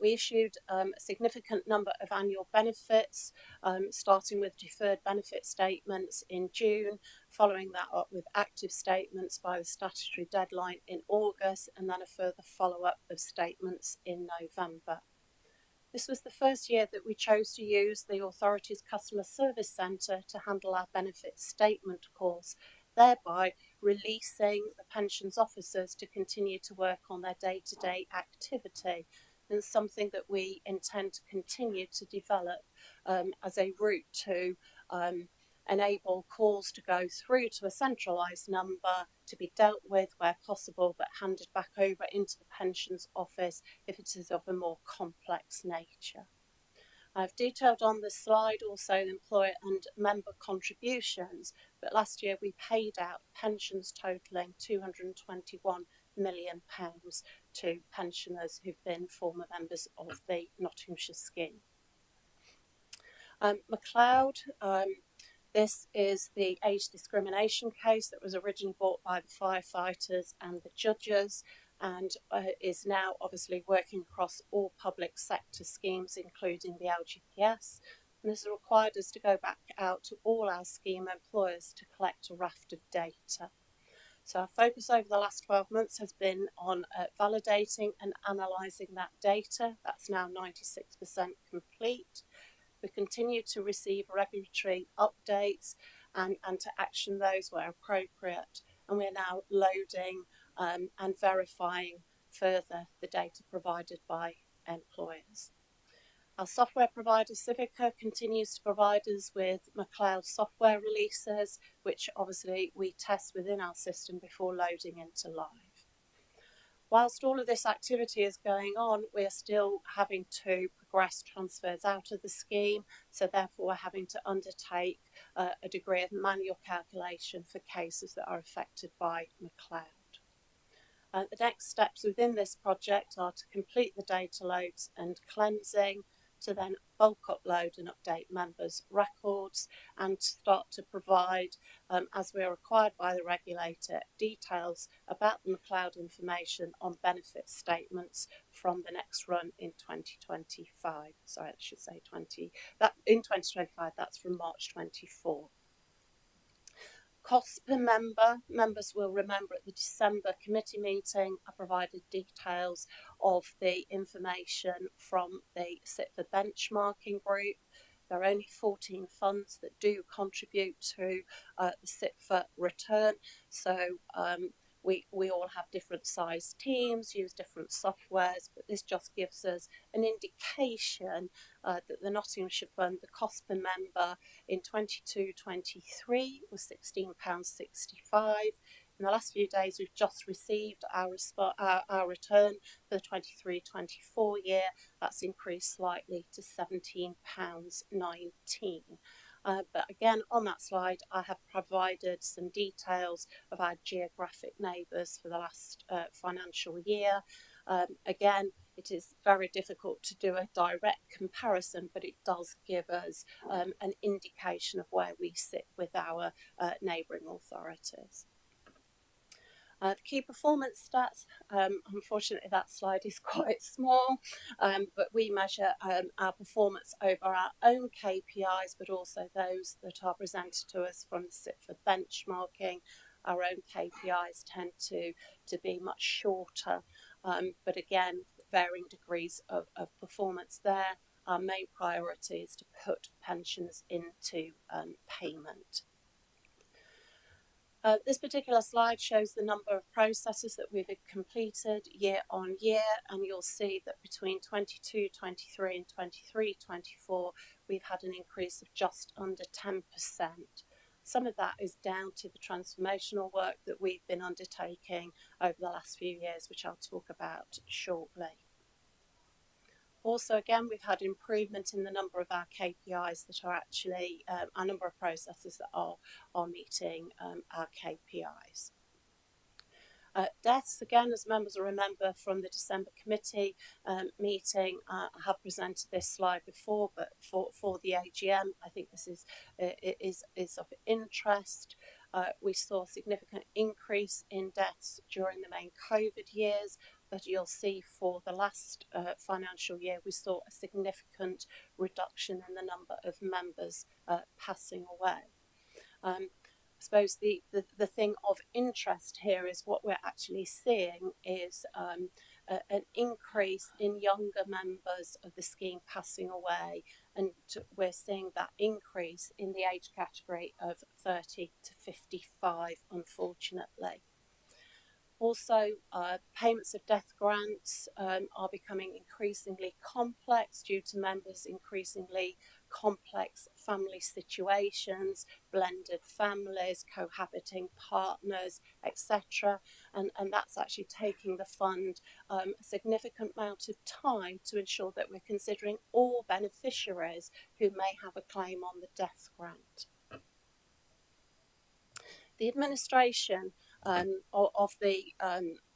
We issued a significant number of annual benefits, starting with deferred benefit statements in June, following that up with active statements by the statutory deadline in August, and then a further follow-up of statements in November. This was the first year that we chose to use the authority's customer service centre to handle our benefit statement calls, thereby releasing the pensions officers to continue to work on their day-to-day activity, and something that we intend to continue to develop as a route to enable calls to go through to a centralised number to be dealt with where possible, but handed back over into the pensions office if it is of a more complex nature. I've detailed on this slide also employer and member contributions, but last year we paid out pensions totalling £221 million to pensioners who've been former members of the Nottinghamshire scheme. McLeod, this is the age discrimination case that was originally brought by the firefighters and the judges, and is now obviously working across all public sector schemes, including the LGPS. And this has required us to go back out to all our scheme employers to collect a raft of data. So our focus over the last 12 months has been on validating and analysing that data. That's now 96% complete. We continue to receive regulatory updates and to action those where appropriate. And we're now loading and verifying further the data provided by employers. Our software provider Civica continues to provide us with McLeod software releases, which obviously we test within our system before loading into live. Whilst all of this activity is going on, we are still having to progress transfers out of the scheme, so therefore we're having to undertake a degree of manual calculation for cases that are affected by McLeod. The next steps within this project are to complete the data loads and cleansing, to then bulk upload and update members' records and start to provide, as we are required by the regulator, details about the McLeod information on benefit statements from the next run in 2025. Sorry, I should say in 2025, that's from March 24. Costs per member. Members will remember at the December committee meeting, I provided details of the information from the SITFA benchmarking group. There are only 14 funds that do contribute to the SITFA return, so we all have different sized teams, use different softwares, but this just gives us an indication that the Nottinghamshire Fund, the cost per member in 22-23 was £16.65. In the last few days, we've just received our return for the 23-24 year. That's increased slightly to £17.19. But again, on that slide, I have provided some details of our geographic neighbours for the last financial year. Again, it is very difficult to do a direct comparison, but it does give us an indication of where we sit with our neighbouring authorities. The key performance stats, unfortunately that slide is quite small, but we measure our performance over our own KPIs, but also those that are presented to us from the SITFA benchmarking. Our own KPIs tend to be much shorter, but again, varying degrees of performance there. Our main priority is to put pensions into payment. This particular slide shows the number of processes that we've completed year on year, and you'll see that between 22-23 and 23-24 we've had an increase of just under 10%. Some of that is down to the transformational work that we've been undertaking over the last few years, which I'll talk about shortly. Also, again, we've had improvement in the number of our KPIs that are actually, our number of processes that are meeting our KPIs. Deaths, again, as members will remember from the December committee meeting, I have presented this slide before, but for the AGM, I think this is of interest. We saw a significant increase in deaths during the main COVID years, but you'll see for the last financial year, we saw a significant reduction in the number of members passing away. I suppose the thing of interest here is what we're actually seeing is an increase in younger members of the scheme passing away, and we're seeing that increase in the age category of 30 to 55, unfortunately. Also, payments of death grants are becoming increasingly complex due to members' increasingly complex family situations, blended families, cohabiting partners, etc. And that's actually taking the fund a significant amount of time to ensure that we're considering all beneficiaries who may have a claim on the death grant. The administration of the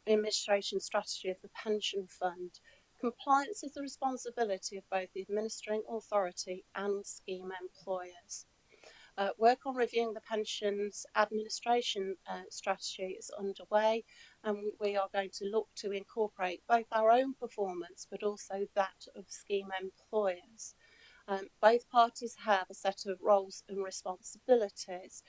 administration strategy of the pension fund. Compliance is the responsibility of both the administering authority and scheme employers. Work on reviewing the pensions administration strategy is underway, and we are going to look to incorporate both our own performance but also that of scheme employers. Both parties have a set of roles and responsibilities.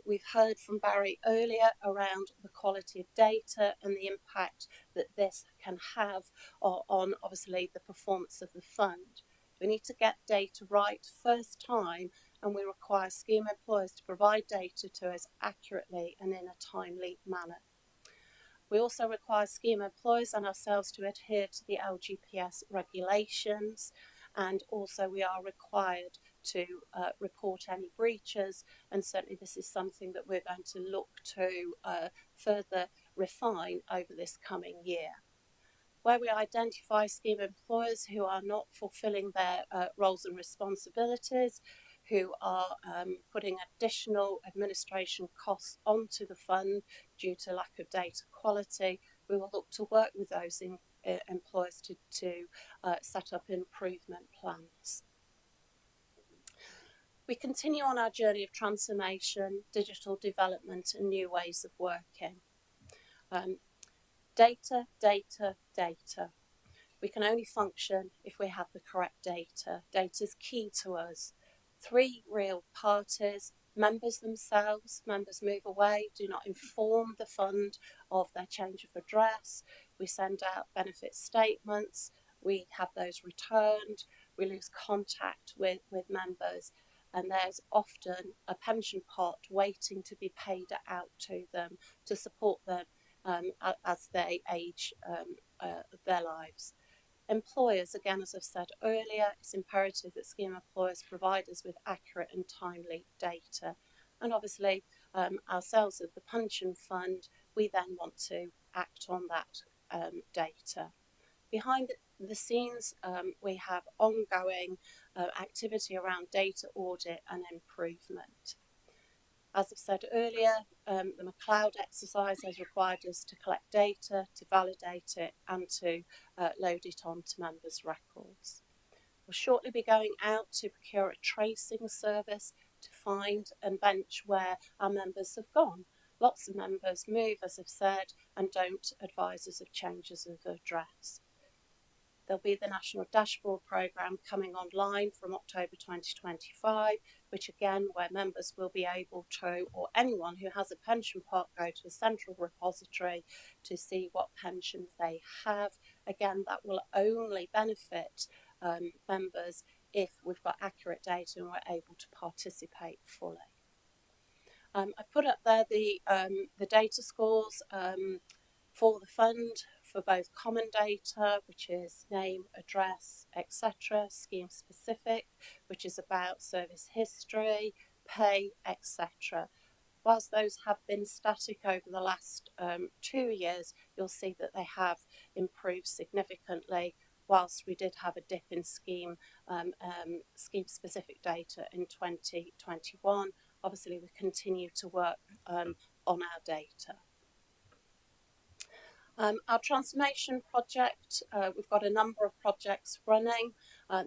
We've heard from Barry earlier around the quality of data and the impact that this can have on obviously the performance of the fund. We need to get data right first time, and we require scheme employers to provide data to us accurately and in a timely manner. We also require scheme employers and ourselves to adhere to the LGPS regulations, and also we are required to report any breaches, and certainly this is something that we're going to look to further refine over this coming year. Where we identify scheme employers who are not fulfilling their roles and responsibilities, who are putting additional administration costs onto the fund due to lack of data quality, we will look to work with those employers to set up improvement plans. We continue on our journey of transformation, digital development and new ways of working. Data, data, data. We can only function if we have the correct data. Data is key to us. 3 real parties: members themselves. Members move away, do not inform the fund of their change of address. We send out benefit statements. We have those returned. We lose contact with members. And there's often a pension pot waiting to be paid out to them to support them as they age their lives. Employers, again, as I've said earlier, it's imperative that scheme employers provide us with accurate and timely data. And obviously, ourselves as the pension fund, we then want to act on that data. Behind the scenes, we have ongoing activity around data audit and improvement. As I've said earlier, the McLeod exercise has required us to collect data, to validate it and to load it onto members' records. We'll shortly be going out to procure a tracing service to find and bench where our members have gone. Lots of members move, as I've said, and don't advise us of changes of address. There'll be the National Dashboard Programme coming online from October 2025, which again, where members will be able to, or anyone who has a pension pot, go to a central repository to see what pensions they have. Again, that will only benefit members if we've got accurate data and we're able to participate fully. I've put up there the data scores for the fund, for both common data, which is name, address, etc., scheme specific, which is about service history, pay, etc. Whilst those have been static over the last 2 years, you'll see that they have improved significantly, whilst we did have a dip in scheme specific data in 2021. Obviously, we continue to work on our data. Our transformation project, we've got a number of projects running.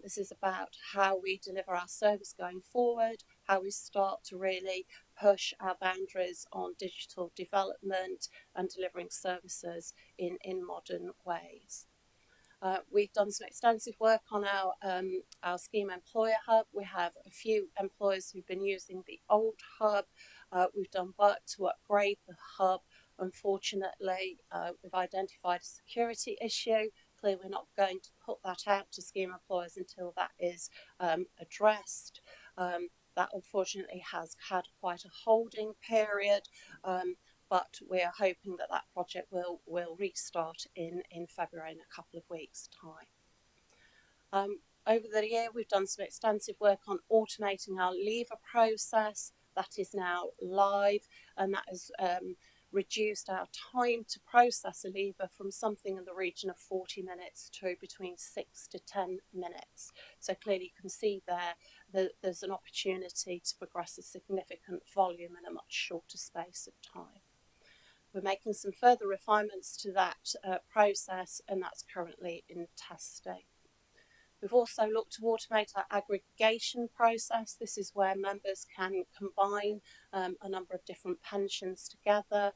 This is about how we deliver our service going forward, how we start to really push our boundaries on digital development and delivering services in modern ways. We've done some extensive work on our scheme employer hub. We have a few employers who've been using the old hub. We've done work to upgrade the hub. Unfortunately, we've identified a security issue. Clearly, we're not going to put that out to scheme employers until that is addressed. That unfortunately has had quite a holding period, but we are hoping that that project will restart in February in a couple of weeks' time. Over the year, we've done some extensive work on automating our leaver process. That is now live, and that has reduced our time to process a leaver from something in the region of 40 minutes to between 6 to 10 minutes. So clearly you can see there that there's an opportunity to progress a significant volume in a much shorter space of time. We're making some further refinements to that process, and that's currently in testing. We've also looked to automate our aggregation process. This is where members can combine a number of different pensions together.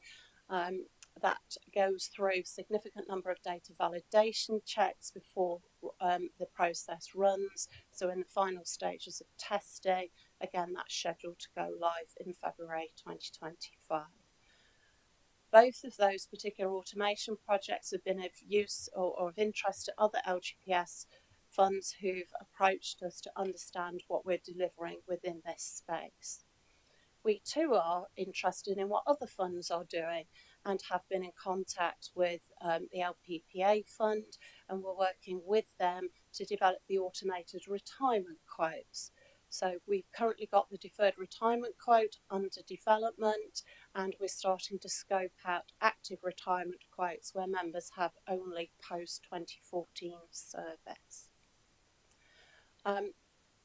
That goes through a significant number of data validation checks before the process runs. So in the final stages of testing, again, that's scheduled to go live in February 2025. Both of those particular automation projects have been of use or of interest to other LGPS funds who've approached us to understand what we're delivering within this space. We too are interested in what other funds are doing and have been in contact with the LPPA fund, and we're working with them to develop the automated retirement quotes. So we've currently got the deferred retirement quote under development, and we're starting to scope out active retirement quotes where members have only post-2014 service.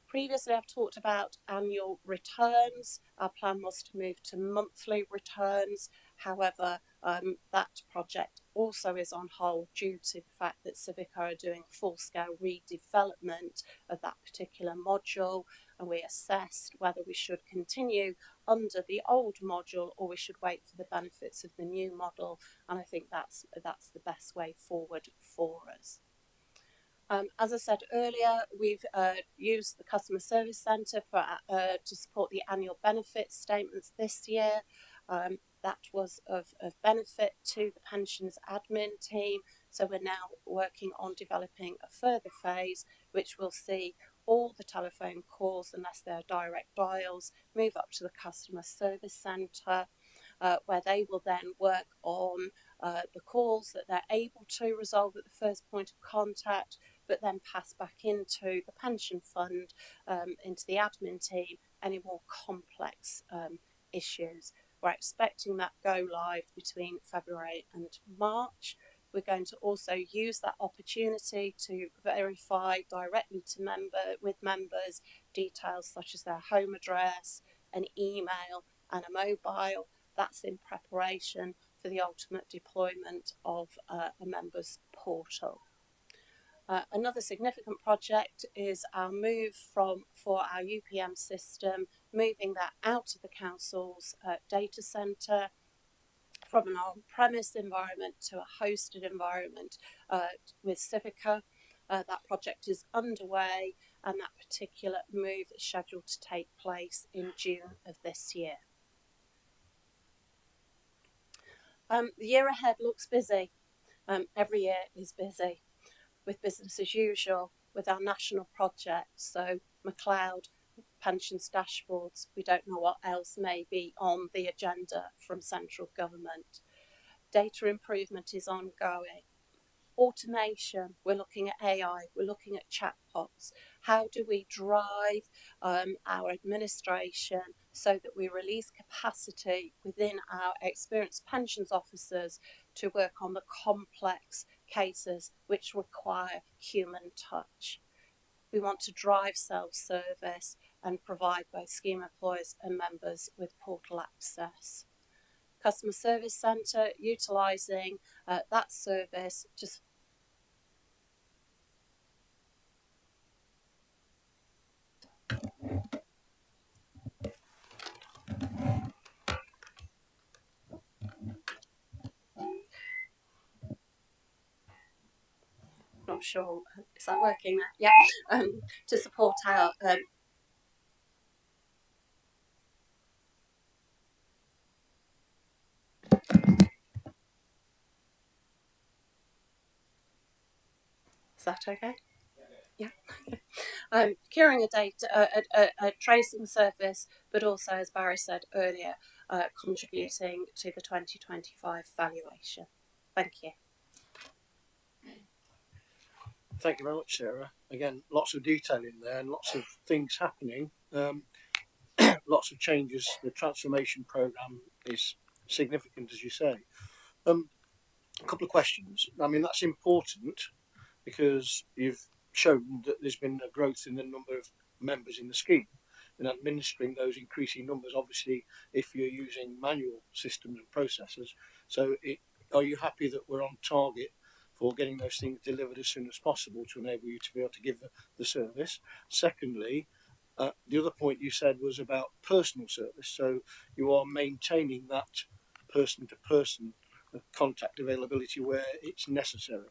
Previously, I've talked about annual returns. Our plan was to move to monthly returns. However, that project also is on hold due to the fact that Civica are doing full-scale redevelopment of that particular module, and we assessed whether we should continue under the old module or we should wait for the benefits of the new model, and I think that's the best way forward for us. As I said earlier, we've used the Customer Service Centre to support the annual benefits statements this year. That was of benefit to the pensions admin team. So we're now working on developing a further phase, which will see all the telephone calls, unless they're direct dials, move up to the Customer Service Centre, where they will then work on the calls that they're able to resolve at the first point of contact, but then pass back into the pension fund, into the admin team, any more complex issues. We're expecting that go live between February and March. We're going to also use that opportunity to verify directly to members details such as their home address, an email and a mobile. That's in preparation for the ultimate deployment of a members portal. Another significant project is our move for our UPM system, moving that out of the council's data centre from an on-premise environment to a hosted environment with Civica. That project is underway, and that particular move is scheduled to take place in June of this year. The year ahead looks busy. Every year is busy with business as usual, with our national projects. So McLeod, pensions dashboards, we don't know what else may be on the agenda from central government. Data improvement is ongoing. Automation, we're looking at AI, we're looking at chatbots. How do we drive our administration so that we release capacity within our experienced pensions officers to work on the complex cases which require human touch? We want to drive self-service and provide both scheme employers and members with portal access. Customer Service Centre, utilising that service just not sure, is that working now? Yeah, to support our is that okay? Yeah. Curing a tracing service, but also, as Barry said earlier, contributing to the 2025 valuation. Thank you. Thank you very much, Sarah. Again, lots of detail in there and lots of things happening. Lots of changes. The transformation programme is significant, as you say. A couple of questions. I mean, that's important because you've shown that there's been a growth in the number of members in the scheme, and administering those increasing numbers, obviously, if you're using manual systems and processes. So are you happy that we're on target for getting those things delivered as soon as possible to enable you to be able to give the service? Secondly, the other point you said was about personal service. So you are maintaining that person-to-person contact availability where it's necessary.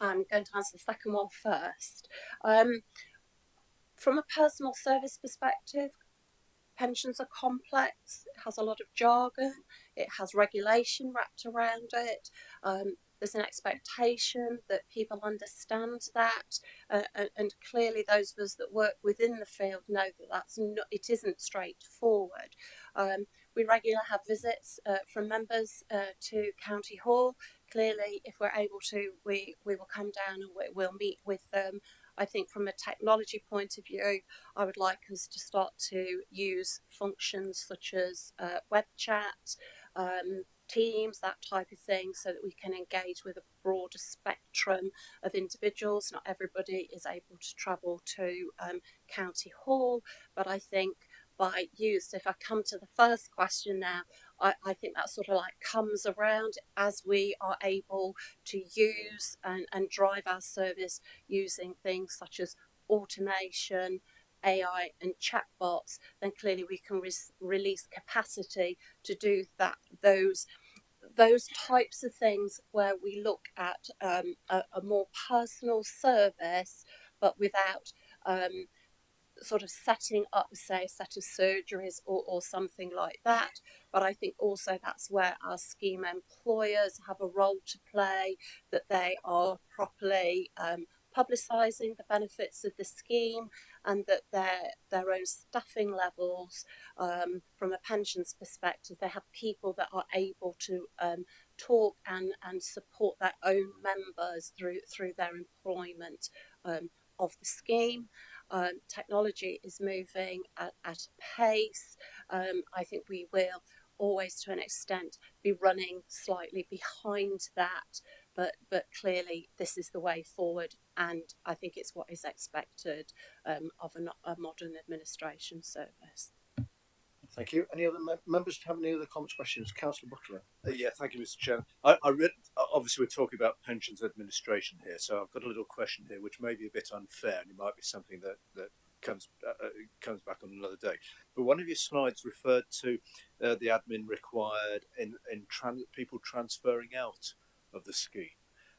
I'm going to answer the second one first. From a personal service perspective, pensions are complex. It has a lot of jargon. It has regulation wrapped around it. There's an expectation that people understand that, and clearly those of us that work within the field know that it isn't straightforward. We regularly have visits from members to County Hall. Clearly, if we're able to, we will come down and we'll meet with them. I think from a technology point of view, I would like us to start to use functions such as web chat, teams, that type of thing, so that we can engage with a broader spectrum of individuals. Not everybody is able to travel to County Hall, but I think by use, if I come to the first question now, I think that sort of like comes around as we are able to use and drive our service using things such as automation, AI and chatbots, then clearly we can release capacity to do that. Those types of things where we look at a more personal service, but without sort of setting up, say, a set of surgeries or something like that. But I think also that's where our scheme employers have a role to play, that they are properly publicising the benefits of the scheme, and that their own staffing levels, from a pensions perspective, they have people that are able to talk and support their own members through their employment of the scheme. Technology is moving at a pace. I think we will always, to an extent, be running slightly behind that, but clearly this is the way forward, and I think it's what is expected of a modern administration service. Thank you. Any other members have any other comments, questions? Councillor Butler. Yeah, thank you, Mr. Chairman. I read, obviously, we're talking about pensions administration here, so I've got a little question here, which may be a bit unfair, and it might be something that comes back on another day. But one of your slides referred to the admin required in people transferring out of the scheme.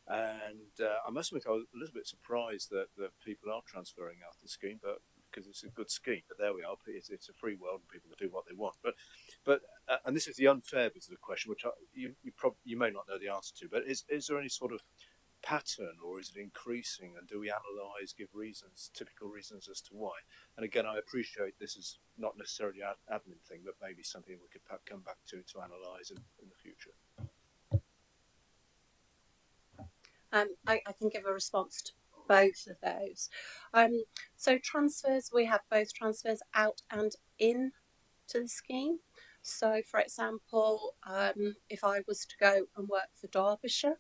And I must admit, I was a little bit surprised that people are transferring out the scheme, but because it's a good scheme. But there we are. It's a free world, and people do what they want. But and this is the unfair bit of the question, which you may not know the answer to. But is there any sort of pattern, or is it increasing? And do we analyse, give reasons, typical reasons as to why? And again, I appreciate this is not necessarily an admin thing, but maybe something we could come back to analyse in the future. I can give a response to both of those. So transfers, we have both transfers out and in to the scheme. So, for example, if I was to go and work for Derbyshire,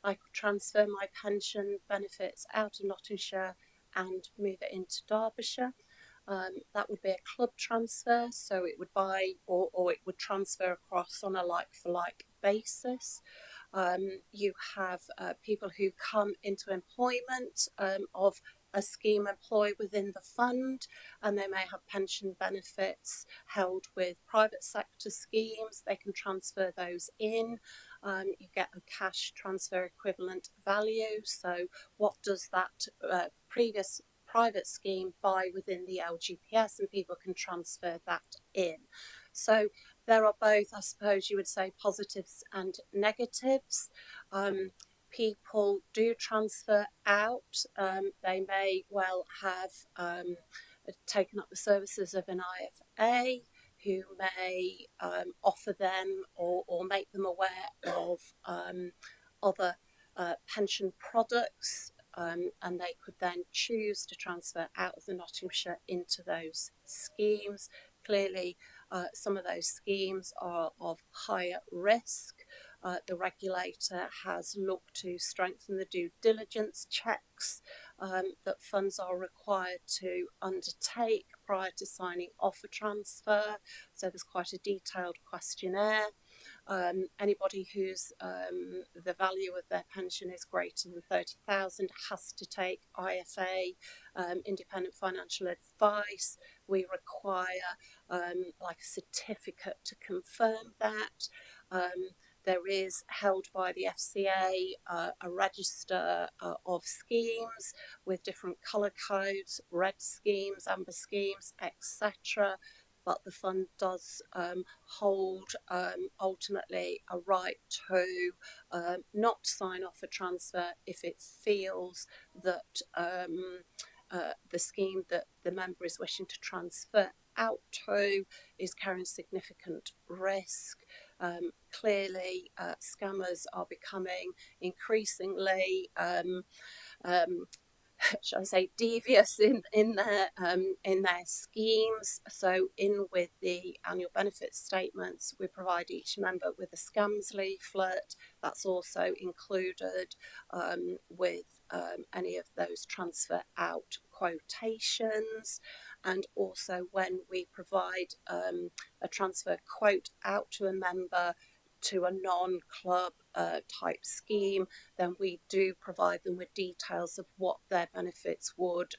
I could transfer my pension benefits out of Nottinghamshire and move it into Derbyshire. That would be a club transfer, so it would buy or it would transfer across on a like-for-like basis. You have people who come into employment of a scheme employed within the fund, and they may have pension benefits held with private sector schemes. They can transfer those in. You get a cash transfer equivalent value. So what does that previous private scheme buy within the LGPS, and people can transfer that in. So there are both, I suppose you would say, positives and negatives. People do transfer out. They may well have taken up the services of an IFA, who may offer them or make them aware of other pension products, and they could then choose to transfer out of the Nottinghamshire into those schemes. Clearly, some of those schemes are of higher risk. The regulator has looked to strengthen the due diligence checks that funds are required to undertake prior to signing off a transfer. So there's quite a detailed questionnaire. Anybody whose the value of their pension is greater than 30,000 has to take IFA, independent financial advice. We require like a certificate to confirm that. There is held by the FCA a register of schemes with different colour codes, red schemes, amber schemes, etc. But the fund does hold ultimately a right to not sign off a transfer if it feels that the scheme that the member is wishing to transfer out to is carrying significant risk. Clearly, scammers are becoming increasingly shall I say, devious in their schemes. So, in with the annual benefits statements, we provide each member with a scams leaflet. That's also included with any of those transfer out quotations, and also when we provide a transfer quote out to a member to a non-club type scheme, then we do provide them with details of what their benefits would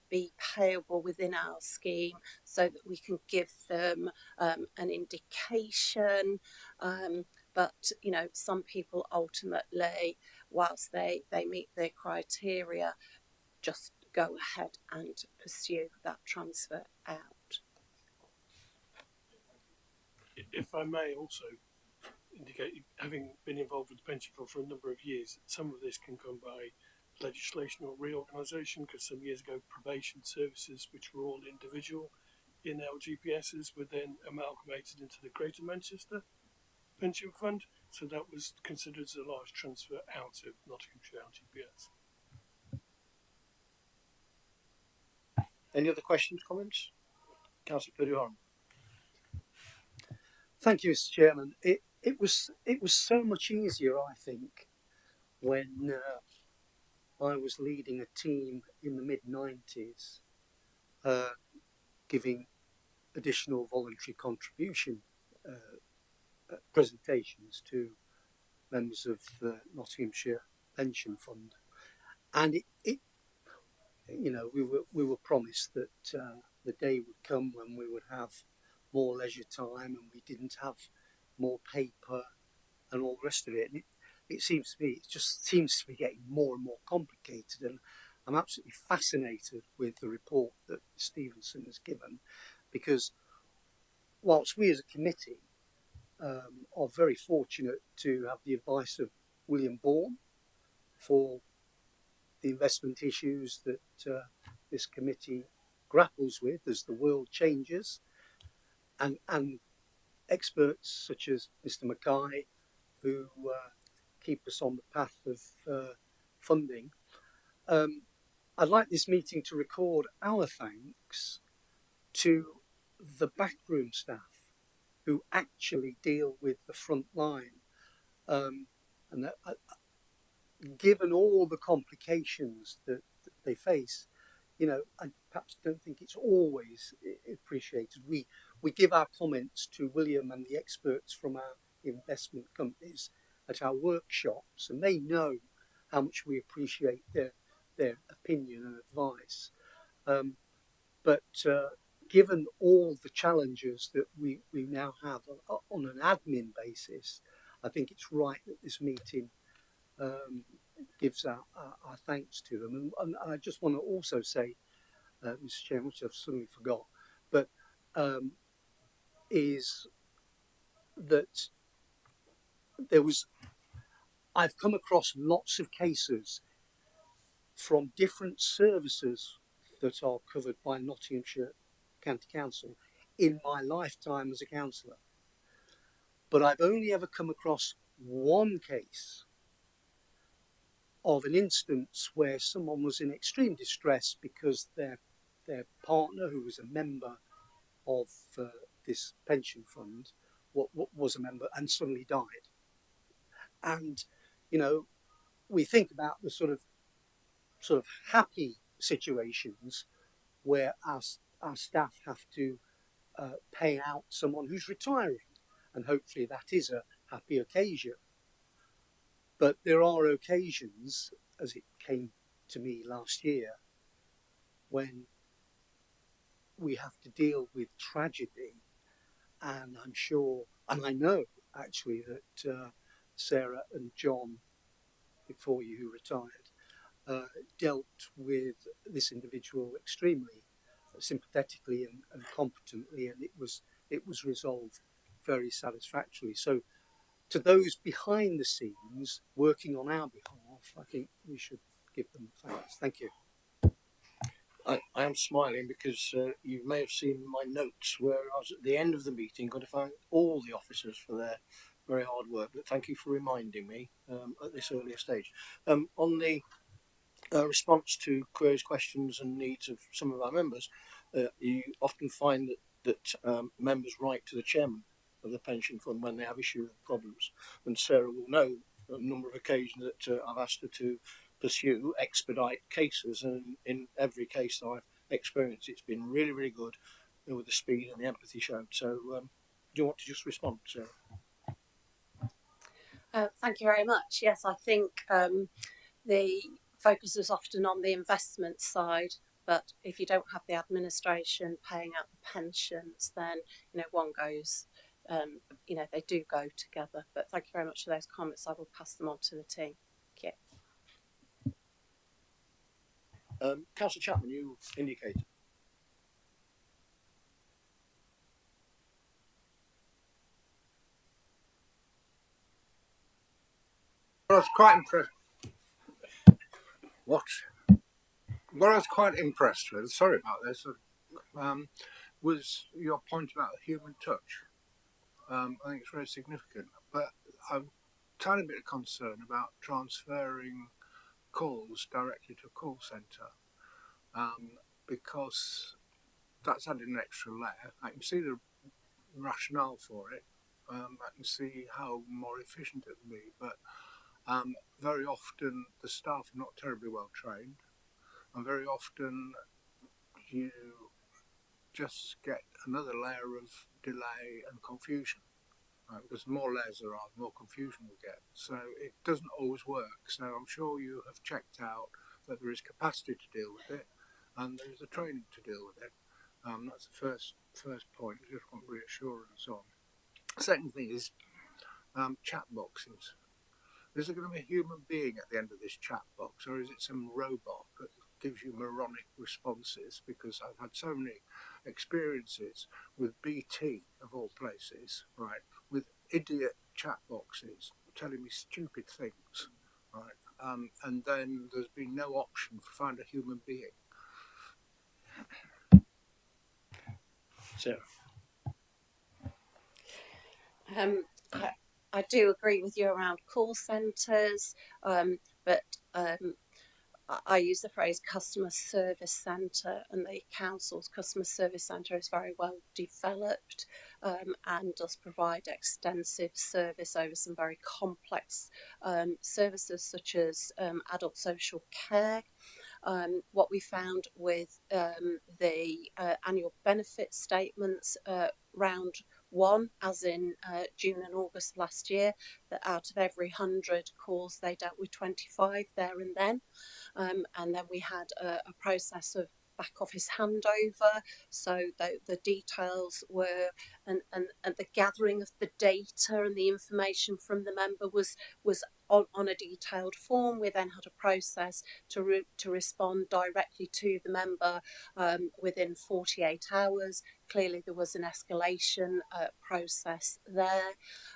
be payable within our scheme, so that we can give them an indication. But some people ultimately, whilst they meet their criteria, just go ahead and pursue that transfer out. If I may also indicate, having been involved with the pension fund for a number of years, that some of this can come by legislation or reorganisation, because some years ago probation services, which were all individual in LGPSs, were then amalgamated into the Greater Manchester Pension Fund, so that was considered as a large transfer out of Nottinghamshire LGPS. Any other questions, comments? Councillor Purduharan. Thank you, Mr. Chairman. It was so much easier, I think, when I was leading a team in the mid-90s, giving additional voluntary contribution presentations to members of the Nottinghamshire Pension Fund, and we were promised that the day would come when we would have more leisure time and we didn't have more paper and all the rest of it. And it seems to me, it just seems to be getting more and more complicated, and I'm absolutely fascinated with the report that Stevenson has given, because whilst we as a committee are very fortunate to have the advice of William Bourne for the investment issues that this committee grapples with as the world changes, and experts such as Mr. Mackay, who keep us on the path of funding. I'd like this meeting to record our thanks to the backroom staff who actually deal with the front line, and that, given all the complications that they face, I perhaps don't think it's always appreciated. We give our comments to William and the experts from our investment companies at our workshops, and they know how much we appreciate their opinion and advice. But given all the challenges that we now have on an admin basis, I think it's right that this meeting gives our thanks to them. And I just want to also say, Mr. Chairman, which I've suddenly forgot, but is that I've come across lots of cases from different services that are covered by Nottinghamshire County Council in my lifetime as a councillor. But I've only ever come across one case of an instance where someone was in extreme distress because their partner, who was a member of this pension fund, was a member and suddenly died. And we think about the sort of happy situations where our staff have to pay out someone who's retiring, and hopefully that is a happy occasion. But there are occasions, as it came to me last year, when we have to deal with tragedy, and I'm sure, and I know actually that Sarah and John, before you, who retired, dealt with this individual extremely sympathetically and competently, and it was resolved very satisfactorily. So to those behind the scenes working on our behalf, I think we should give them thanks. Thank you. I am smiling because you may have seen my notes where I was at the end of the meeting going to thank all the officers for their very hard work, but thank you for reminding me at this earlier stage. On the response to queries, questions, and needs of some of our members, you often find that members write to the chairman of the pension fund when they have issues or problems. And Sarah will know a number of occasions that I've asked her to pursue, expedite cases, and in every case that I've experienced, it's been really, really good with the speed and the empathy shown. So, do you want to just respond, Sarah? Thank you very much. Yes, I think the focus is often on the investment side, but if you don't have the administration paying out the pensions, then one goes. They do go together. But thank you very much for those comments. I will pass them on to the team. Thank you. Councillor Chapman, you indicated. I was quite impressed. What I was quite impressed with, sorry about this, was your point about the human touch. I think it's very significant, but I'm a tiny bit of concern about transferring calls directly to a call centre, because that's added an extra layer. I can see the rationale for it. I can see how more efficient it would be, but very often the staff are not terribly well trained, and very often you just get another layer of delay and confusion, right? Because the more layers there are, the more confusion we get. So it doesn't always work. So I'm sure you have checked out that there is capacity to deal with it, and there is a training to deal with it. That's the first point. I just want reassurance on. Second thing is chat boxes. Is there going to be a human being at the end of this chat box, or is it some robot that gives you moronic responses? Because I've had so many experiences with BT, of all places, right, with idiot chat boxes telling me stupid things, right, and then there's been no option for find a human being. Sarah. I do agree with you around call centres, but I use the phrase customer service centre, and the council's customer service centre is very well developed and does provide extensive service over some very complex services such as adult social care. What we found with the annual benefit statements round one, as in June and August last year, that out of every 100 calls they dealt with 25 there and then. And then we had a process of back office handover, so the details were and the gathering of the data and the information from the member was on a detailed form. We then had a process to respond directly to the member within 48 hours. Clearly there was an escalation process there.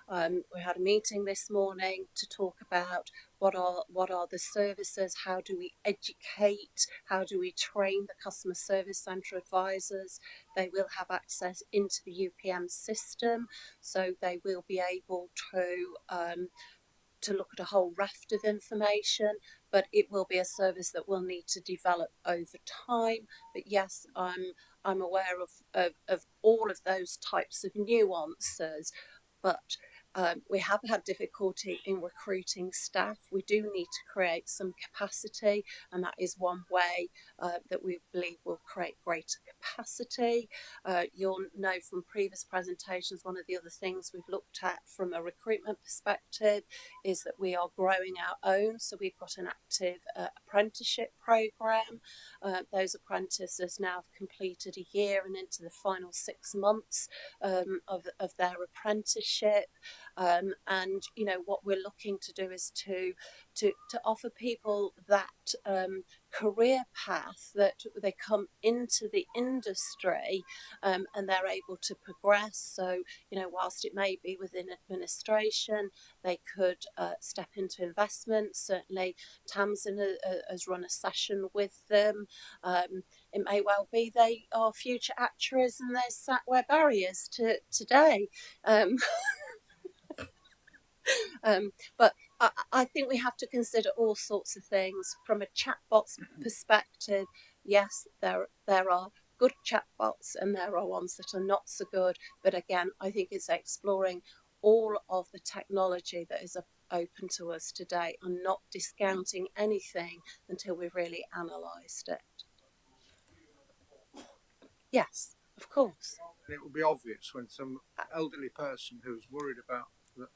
We had a meeting this morning to talk about what are the services, how do we educate, how do we train the customer service centre advisors. They will have access into the UPM system, so they will be able to look at a whole raft of information, but it will be a service that will need to develop over time. But yes, I'm aware of all of those types of nuances, but we have had difficulty in recruiting staff. We do need to create some capacity, and that is one way that we believe will create greater capacity. You'll know from previous presentations, one of the other things we've looked at from a recruitment perspective is that we are growing our own. So we've got an active apprenticeship programme. Those apprentices now have completed a year and into the final 6 months of their apprenticeship. And what we're looking to do is to offer people that career path, that they come into the industry and they're able to progress. So whilst it may be within administration, they could step into investment. Certainly Tamsin has run a session with them. It may well be they are future actuaries and they're sat where Barry is today. But I think we have to consider all sorts of things from a chatbot's perspective. Yes, there are good chatbots and there are ones that are not so good. But again, I think it's exploring all of the technology that is open to us today and not discounting anything until we've really analysed it. Yes, of course. And it will be obvious when some elderly person who's worried about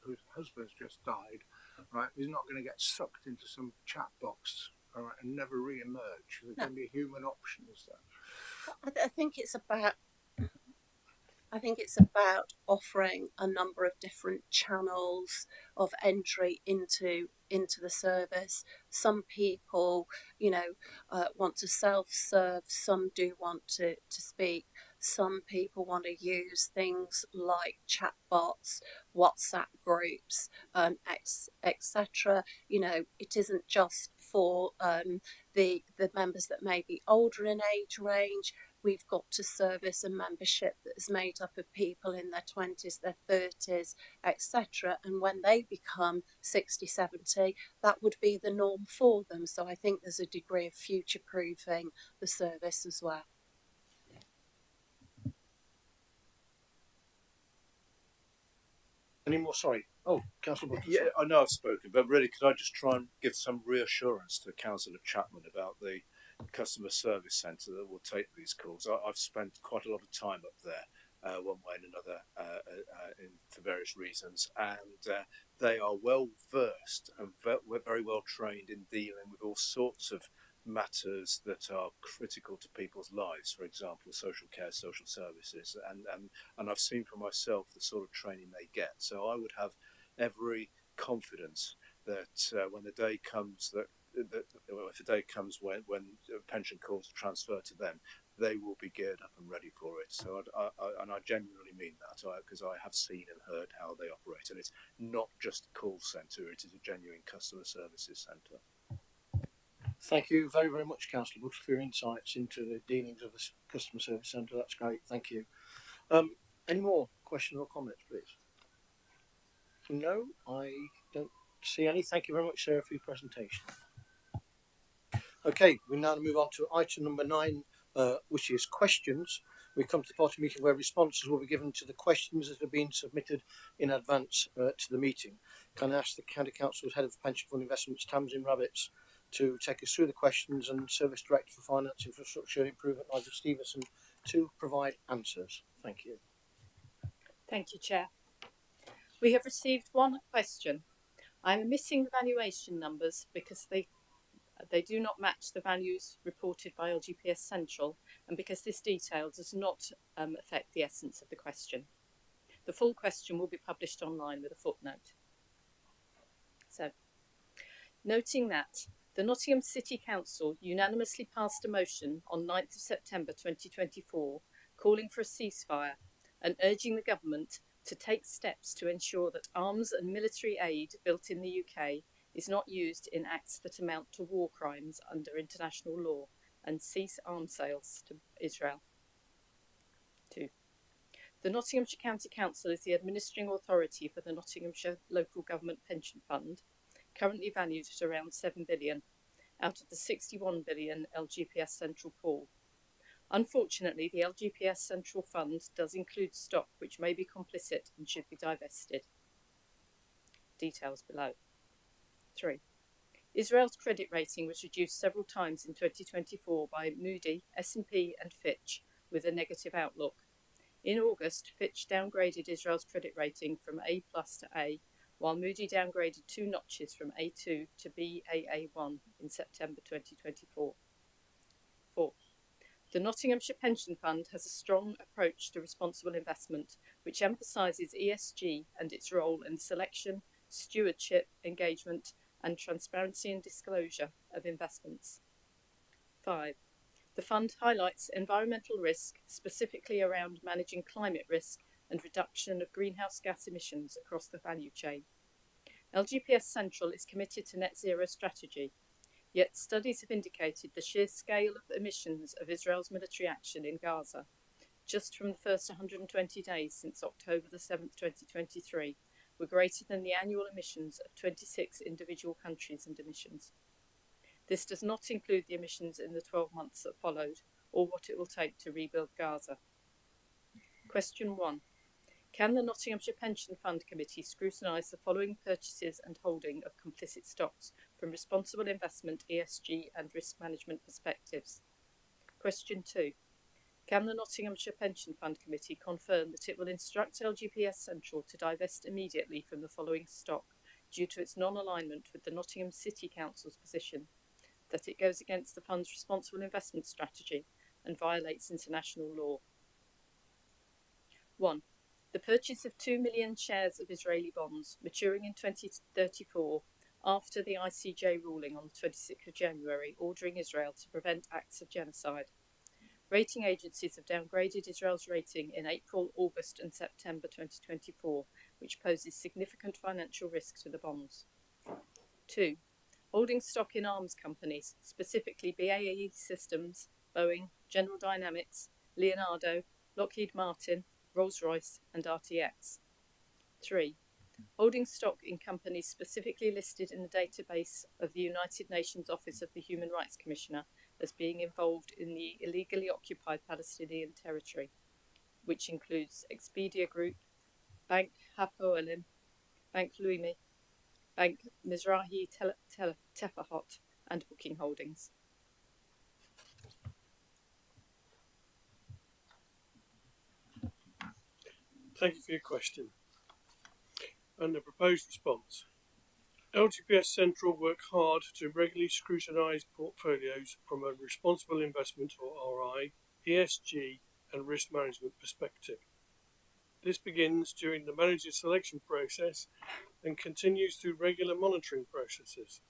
whose husband's just died, right, is not going to get sucked into some chat box, all right, and never re-emerge. There's going to be human options there. I think it's about offering a number of different channels of entry into the service. Some people, want to self-serve. Some do want to speak. Some people want to use things like chatbots, WhatsApp groups, etc. It isn't just for the members that may be older in age range. We've got to service a membership that is made up of people in their 20s, their 30s, etc. And when they become 60, 70, that would be the norm for them. So I think there's a degree of future-proofing the service as well. Any more? Sorry. Oh, Councillor Butler. Yeah, I know I've spoken, but really, could I just try and give some reassurance to Councillor Chapman about the customer service centre that will take these calls? I've spent quite a lot of time up there, one way and another, for various reasons, and they are well versed and very well trained in dealing with all sorts of matters that are critical to people's lives. For example, social care, social services, and I've seen for myself the sort of training they get. So I would have every confidence that when the day comes if the day comes when pension calls are transferred to them, they will be geared up and ready for it. So I genuinely mean that, because I have seen and heard how they operate, and it's not just a call centre; it is a genuine customer services centre. Thank you very, very much, Councillor Butler, for your insights into the dealings of the customer service centre. That's great. Thank you. Any more questions or comments, please? No, I don't see any. Thank you very much, Sarah, for your presentation. Okay, we now move on to item number 9, which is questions. We come to the part of the meeting where responses will be given to the questions that have been submitted in advance to the meeting. Can I ask the County Council's Head of Pension Fund Investments, Tamsin Rabbits, to take us through the questions, and Service Director for Finance, Infrastructure and Improvement, Nigel Stevenson, to provide answers. Thank you. Thank you, Chair. We have received one question. I am missing the valuation numbers because they do not match the values reported by LGPS Central, and because this detail does not affect the essence of the question. The full question will be published online with a footnote. So, noting that the Nottingham City Council unanimously passed a motion on 9th of September 2024 calling for a ceasefire and urging the government to take steps to ensure that arms and military aid built in the UK is not used in acts that amount to war crimes under international law, and cease arms sales to Israel. 2. The Nottinghamshire County Council is the administering authority for the Nottinghamshire Local Government Pension Fund, currently valued at around 7 billion, out of the 61 billion LGPS Central pool. Unfortunately, the LGPS Central Fund does include stock which may be complicit and should be divested. Details below. 3. Israel's credit rating was reduced several times in 2024 by Moody, S&P and Fitch with a negative outlook. In August, Fitch downgraded Israel's credit rating from A+ to A, while Moody downgraded 2 notches from A2 to Baa1 in September 2024. 4. The Nottinghamshire Pension Fund has a strong approach to responsible investment, which emphasises ESG and its role in the selection, stewardship, engagement, and transparency and disclosure of investments. 5. The fund highlights environmental risk, specifically around managing climate risk and reduction of greenhouse gas emissions across the value chain. LGPS Central is committed to net zero strategy, yet studies have indicated the sheer scale of emissions of Israel's military action in Gaza, just from the first 120 days since October the 7th, 2023, were greater than the annual emissions of 26 individual countries and emissions. This does not include the emissions in the 12 months that followed, or what it will take to rebuild Gaza. Question 1. Can the Nottinghamshire Pension Fund Committee scrutinise the following purchases and holding of complicit stocks from responsible investment, ESG and risk management perspectives? Question 2. Can the Nottinghamshire Pension Fund Committee confirm that it will instruct LGPS Central to divest immediately from the following stock due to its non-alignment with the Nottingham City Council's position, that it goes against the fund's responsible investment strategy and violates international law? 1. The purchase of 2 million shares of Israeli bonds maturing in 2034 after the ICJ ruling on the 26th of January ordering Israel to prevent acts of genocide. Rating agencies have downgraded Israel's rating in April, August and September 2024, which poses significant financial risk to the bonds. 2. Holding stock in arms companies, specifically BAE Systems, Boeing, General Dynamics, Leonardo, Lockheed Martin, Rolls-Royce and RTX. 3. Holding stock in companies specifically listed in the database of the United Nations Office of the Human Rights Commissioner as being involved in the illegally occupied Palestinian territory, which includes Expedia Group, Bank Hapoalim, Bank Leumi, Bank Mizrahi Tefahot and Booking Holdings. Thank you for your question. And the proposed response. LGPS Central work hard to regularly scrutinise portfolios from a responsible investment or RI, ESG and risk management perspective. This begins during the manager selection process and continues through regular monitoring processes.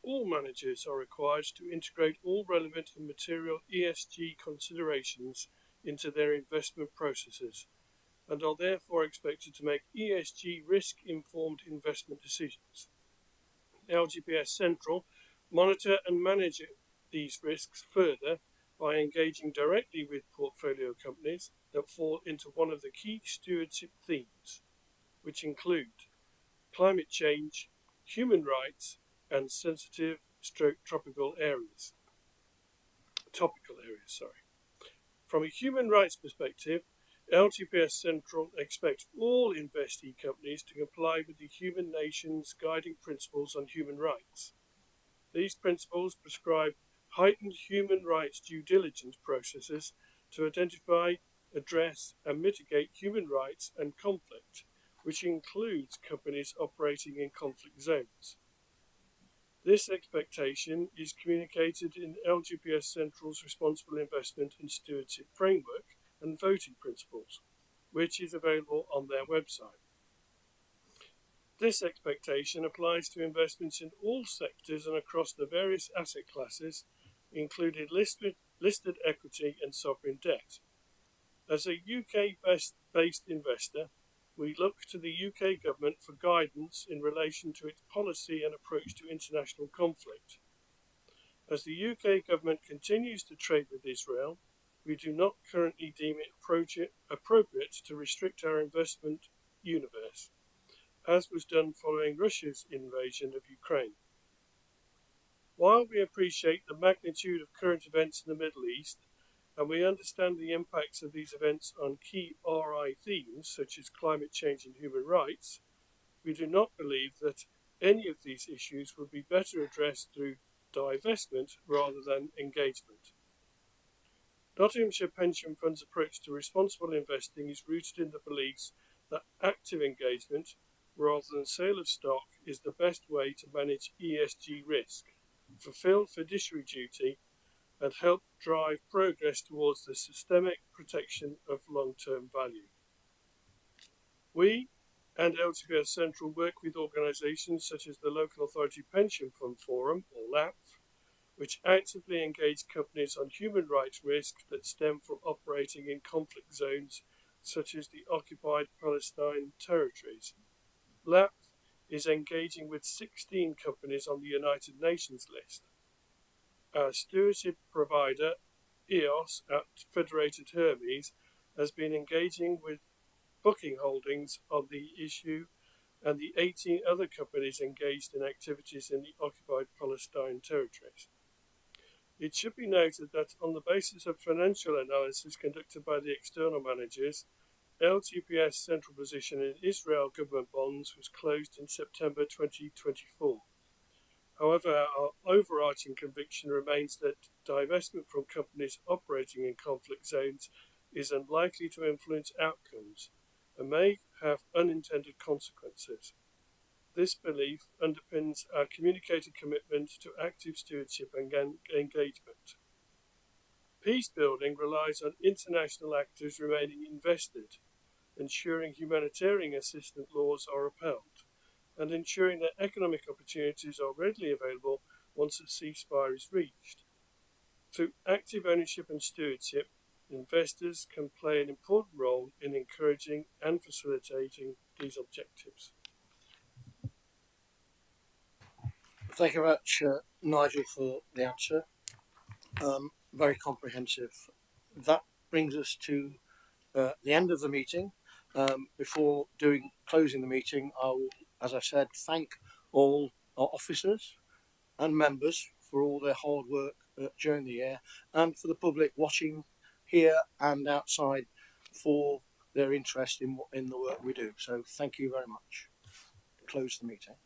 All managers are required to integrate all relevant and material ESG considerations into their investment processes and are therefore expected to make ESG risk-informed investment decisions. LGPS Central monitor and manage these risks further by engaging directly with portfolio companies that fall into one of the key stewardship themes, which include climate change, human rights, and sensitive topical areas. From a human rights perspective, LGPS Central expects all investee companies to comply with the Human Nations Guiding Principles on Human Rights. These principles prescribe heightened human rights due diligence processes to identify, address and mitigate human rights and conflict, which includes companies operating in conflict zones. This expectation is communicated in LGPS Central's Responsible Investment and Stewardship Framework and Voting Principles, which is available on their website. This expectation applies to investments in all sectors and across the various asset classes, including listed equity and sovereign debt. As a UK-based investor, we look to the UK government for guidance in relation to its policy and approach to international conflict. As the UK government continues to trade with Israel, we do not currently deem it appropriate to restrict our investment universe, as was done following Russia's invasion of Ukraine. While we appreciate the magnitude of current events in the Middle East, and we understand the impacts of these events on key RI themes such as climate change and human rights, we do not believe that any of these issues would be better addressed through divestment rather than engagement. Nottinghamshire Pension Fund's approach to responsible investing is rooted in the beliefs that active engagement, rather than sale of stock, is the best way to manage ESG risk, fulfil fiduciary duty, and help drive progress towards the systemic protection of long-term value. We and LGPS Central work with organisations such as the Local Authority Pension Fund Forum, or LAP, which actively engage companies on human rights risks that stem from operating in conflict zones such as the occupied Palestine territories. LAP is engaging with 16 companies on the United Nations list. Our stewardship provider, EOS at Federated Hermes, has been engaging with Booking Holdings on the issue and the 18 other companies engaged in activities in the occupied Palestine territories. It should be noted that on the basis of financial analysis conducted by the external managers, LTPS central position in Israel government bonds was closed in September 2024. However, our overarching conviction remains that divestment from companies operating in conflict zones is unlikely to influence outcomes and may have unintended consequences. This belief underpins our communicated commitment to active stewardship and engagement. Peace building relies on international actors remaining invested, ensuring humanitarian assistance laws are upheld, and ensuring that economic opportunities are readily available once a ceasefire is reached. Through active ownership and stewardship, investors can play an important role in encouraging and facilitating these objectives. Thank you very much, Nigel, for the answer. Very comprehensive. That brings us to the end of the meeting. Before closing the meeting, I will, as I said, thank all our officers and members for all their hard work during the year, and for the public watching here and outside for their interest in the work we do. So thank you very much. Close the meeting.